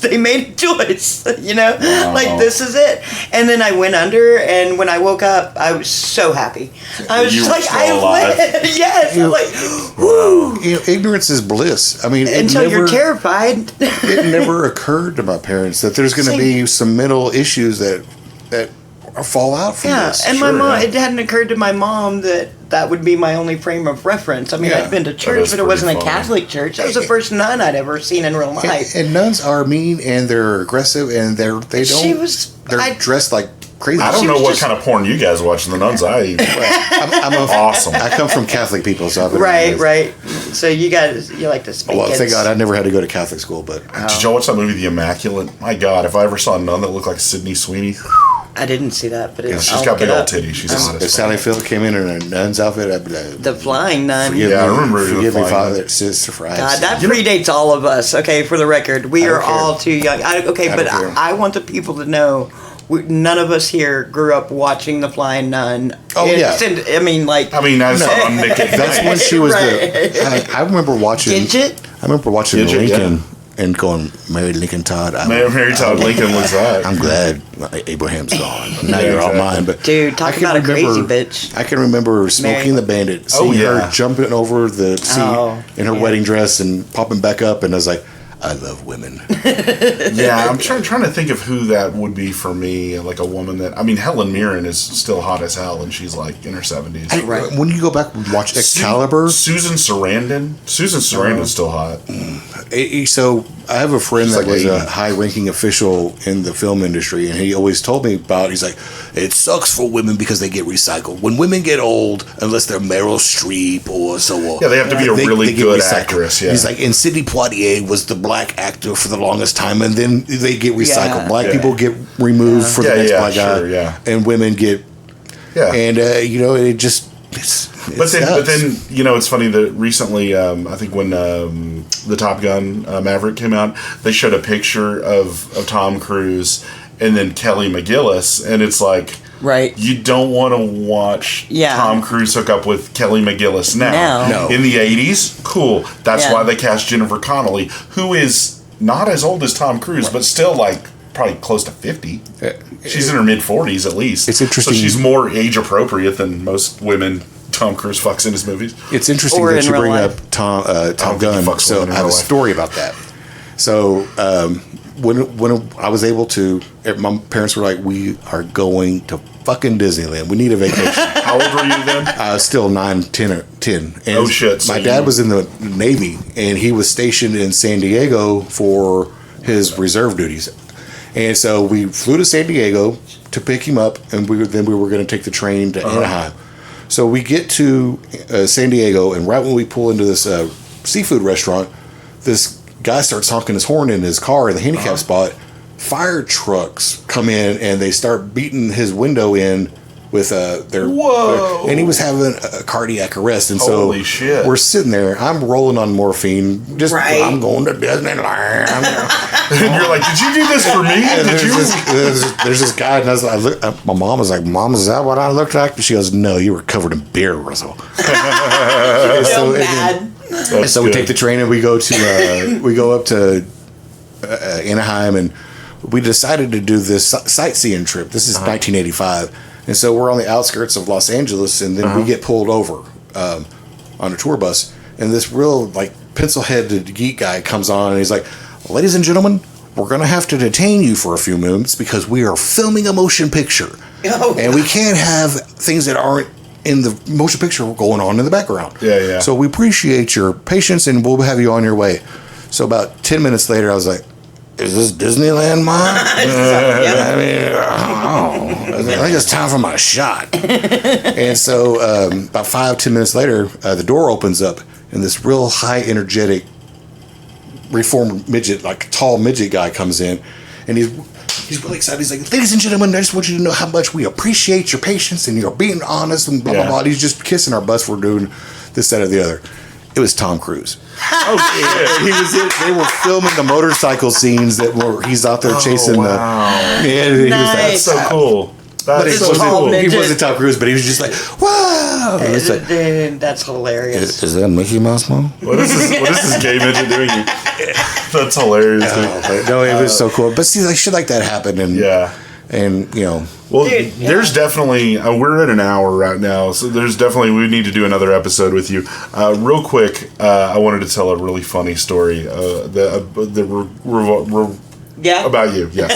they made a choice, you know? Like, this is it. And then I went under, and when I woke up, I was so happy. I was You just were like, still alive. yes. I'm like, whoo. You know, ignorance is bliss. I mean, Until you're terrified. It never occurred to my parents that there's going to be some mental issues that fall out from Yeah, this. and Sure, my mom, yeah. it hadn't occurred to my mom that would be my only frame of reference. I mean, Yeah. I'd been to is church, but it wasn't a pretty funny. Catholic church. That was the first nun I'd ever seen in real life. And nuns are mean and they're aggressive and they're dressed like crazy. I don't She know was what just- kind of porn you guys watch. The nuns I'm awesome. I come from Catholic people, so I've been Right. So you like to speak. Well, thank It's- God I never had to go to Catholic school, but Did y'all watch that movie, The Immaculate? My God, if I ever saw a nun that looked like Sydney Sweeney, I didn't see that, but she's got big old titties. She's hot if as Sally fuck. Field came in a nun's outfit, I'd be like, The Flying Nun. forgive Yeah, I me, remember the forgive me, Flying Father, Sister Fries. God, that predates all of us. Okay, for the record, we I are don't care. all too young. I But don't care. I want the people to know. None of us here grew up watching The Flying Nun. Oh, yeah. I mean, like, I saw on Nick at That's Night. when she was Right. I remember watching. Gidget? I remember watching Gidget, Lincoln and going, Mary Lincoln Todd. Mary Todd Lincoln was that. I'm glad Abraham's gone. Now Yeah, you're all exactly. mine. But Dude, talk I can about a crazy remember- bitch. I can remember Smoking Mary- the Bandit, Oh, seeing yeah. her jumping over the seat in her yeah. wedding dress and popping back up, and I was like, I love women. Yeah, I'm trying to think of who that would be for me. Like a woman that, I mean, Helen Mirren is still hot as hell, and she's like in her 70s. When you go back and watch Excalibur, Susan Sarandon. Susan Sarandon's still hot. so I have a friend She's that like was 80. a high-ranking official in the film industry, and he always told me about. He's like, it sucks for women because they get recycled. When women get old, unless they're Meryl Streep or so on, Yeah, they have to be a really get good recycled. actress, yeah. He's like, and Sidney Poitier was the black actor for the longest time, and then they get recycled. Yeah. Black Yeah. people get removed for the Yeah, next yeah, black sure, guy, yeah. and women get, Yeah. and it just. But then, it's funny that recently, I think when the Top Gun Maverick came out, they showed a picture of Tom Cruise and then Kelly McGillis, and it's like, Right. you don't want to watch Yeah. Tom Cruise hook up with Kelly McGillis now. No. In the 80s, cool. That's Yeah. why they cast Jennifer Connelly, who is not as old as Tom Cruise, but still like probably close to 50. She's in her mid 40s at least. It's interesting. So she's more age appropriate than most women Tom Cruise fucks in his movies. It's interesting Or that in you real bring life. up Top think he Gun. fucks So women in I have a real life. story about that. So when I was able to, my parents were like, "We are going to fucking Disneyland. We need a vacation." How old were you then? I was still 9, 10, or 10. And Oh, shit. So my you- dad was in the Navy, and he was stationed in San Diego for his reserve duties. And so we flew to San Diego to pick him up, and we were going to take the train to Anaheim. So we get to San Diego, and right when we pull into this seafood restaurant, this guy starts honking his horn in his car in the handicap spot. Fire trucks come in, and they start beating his window in with their. Whoa. And he was having a cardiac arrest, and Holy so shit. we're sitting there. I'm rolling on morphine. Just I'm going to Disneyland. And you're like, did you do this for me? There's this guy, and I look. My mom was like, "Mom, is that what I looked like?" She goes, "No, you were covered in beer, Russell." So bad. And so we take the train and we go to we go up to Anaheim, and we decided to do this sightseeing trip. This is 1985, and so we're on the outskirts of Los Angeles, and then we get pulled over on a tour bus, and this real like pencil-headed geek guy comes on, and he's like, "Ladies and gentlemen, we're going to have to detain you for a few minutes because we are filming a motion picture, and we can't have things that aren't in the motion picture going on in the background. Yeah. So we appreciate your patience, and we'll have you on your way." So about 10 minutes later, I was like, "Is this Disneyland, Mom?" I mean, I think it's time for my shot. And so about 5-10 minutes later, the door opens up, and this real high energetic reformed midget, like tall midget guy comes in, and he's really excited. He's like, "Ladies and gentlemen, I just want you to know how much we appreciate your patience and you're being honest," and blah, blah, blah. He's just kissing our butts for doing this, that, or the other. It was Tom Cruise. Oh, They were filming the motorcycle scenes he's out there chasing the. Yeah, he was That's so cool. That's so cool. He wasn't Tom Cruise, but he was just like, "Wow!" Dude, that's hilarious. Is that Mickey Mouse, Mom? What is this gay midget doing here? That's hilarious. No, it was so cool. But see, like shit like that happened, and and you know. Well, there's definitely we're at an hour right now, so there's definitely we need to do another episode with you. Real quick, I wanted to tell a really funny story. About you, yes,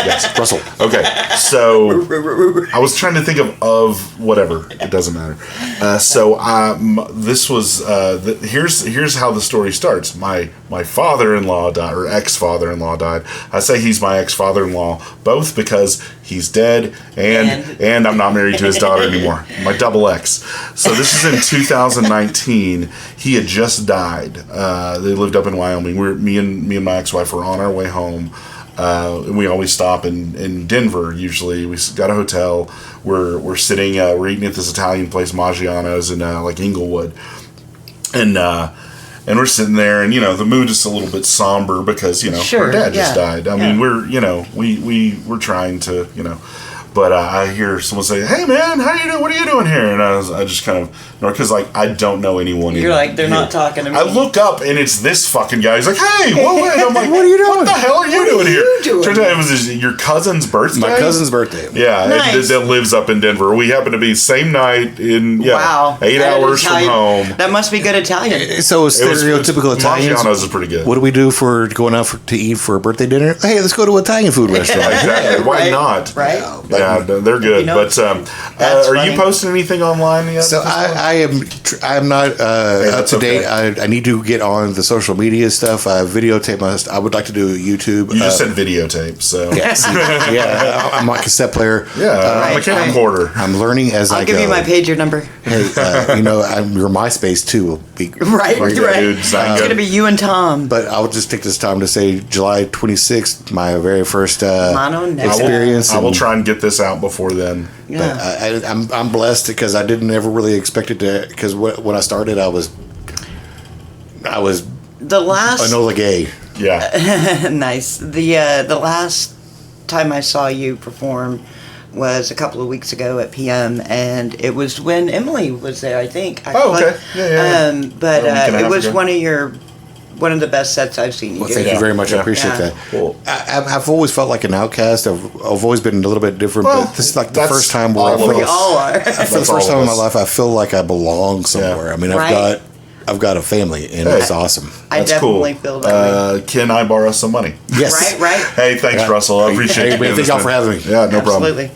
yes, Russell. Okay, so I was trying to think of whatever. It doesn't matter. This was here's how the story starts. My father-in-law died, or ex-father-in-law died. I say he's my ex-father-in-law both because he's dead and I'm not married to his daughter anymore. My double ex. So this is in 2019. He had just died. They lived up in Wyoming. Me and my ex-wife were on our way home. And we always stop in Denver. Usually, we got a hotel. We're sitting. We're eating at this Italian place, Maggiano's, in like Inglewood, and we're sitting there, and the mood is a little bit somber because our dad just died. I mean, we're trying to But I hear someone say, "Hey man, how you doing? What are you doing here?" And I just kind of, because I don't know anyone. You're like, they're not talking to me. I look up and it's this fucking guy. He's like, "Hey, what?" I'm like, "What are you doing? What the hell are you doing here?" Turns out it was your cousin's birthday. My cousin's birthday. Yeah, nice. that lives up in Denver. We happen to be same night in 8 hours from home. That must be good Italian. So stereotypical Italians. Maggiano's is pretty good. What do we do for going out to eat for a birthday dinner? Hey, let's go to an Italian food restaurant. Exactly. Why not? Right? Yeah, they're good. But are you posting anything online yet? So I am not up to date. I need to get on the social media stuff. I videotape I would like to do YouTube. You just said videotape, so I'm a cassette player. Yeah, I'm a camcorder. I'm learning as I go. I'll give you my pager number. Hey, your MySpace too will be right. Dude, it's gonna be you and Tom. But I'll just take this time to say July 26th, my very first Mano Negra experience. I will try and get this out before then. Yeah. But I'm blessed because I didn't ever really expect it to. Because when I started, I was the last Enola Gay. Yeah. Nice. The last time I saw you perform was a couple of weeks ago at PM, and it was when Emily was there, I think. Okay. Yeah. But it was one of the best sets I've seen you do. Well, thank you very much. I appreciate that. Cool. I've always felt like an outcast. I've always been a little bit different, but this is like the first time where we all are. For the first time in my life, I feel like I belong somewhere. I mean, I've got a family, and it's awesome. I definitely feel that way. Can I borrow some money? Yes. Right. Hey, thanks, Russell. I appreciate it. Thank y'all for having me. Yeah, no problem. Absolutely.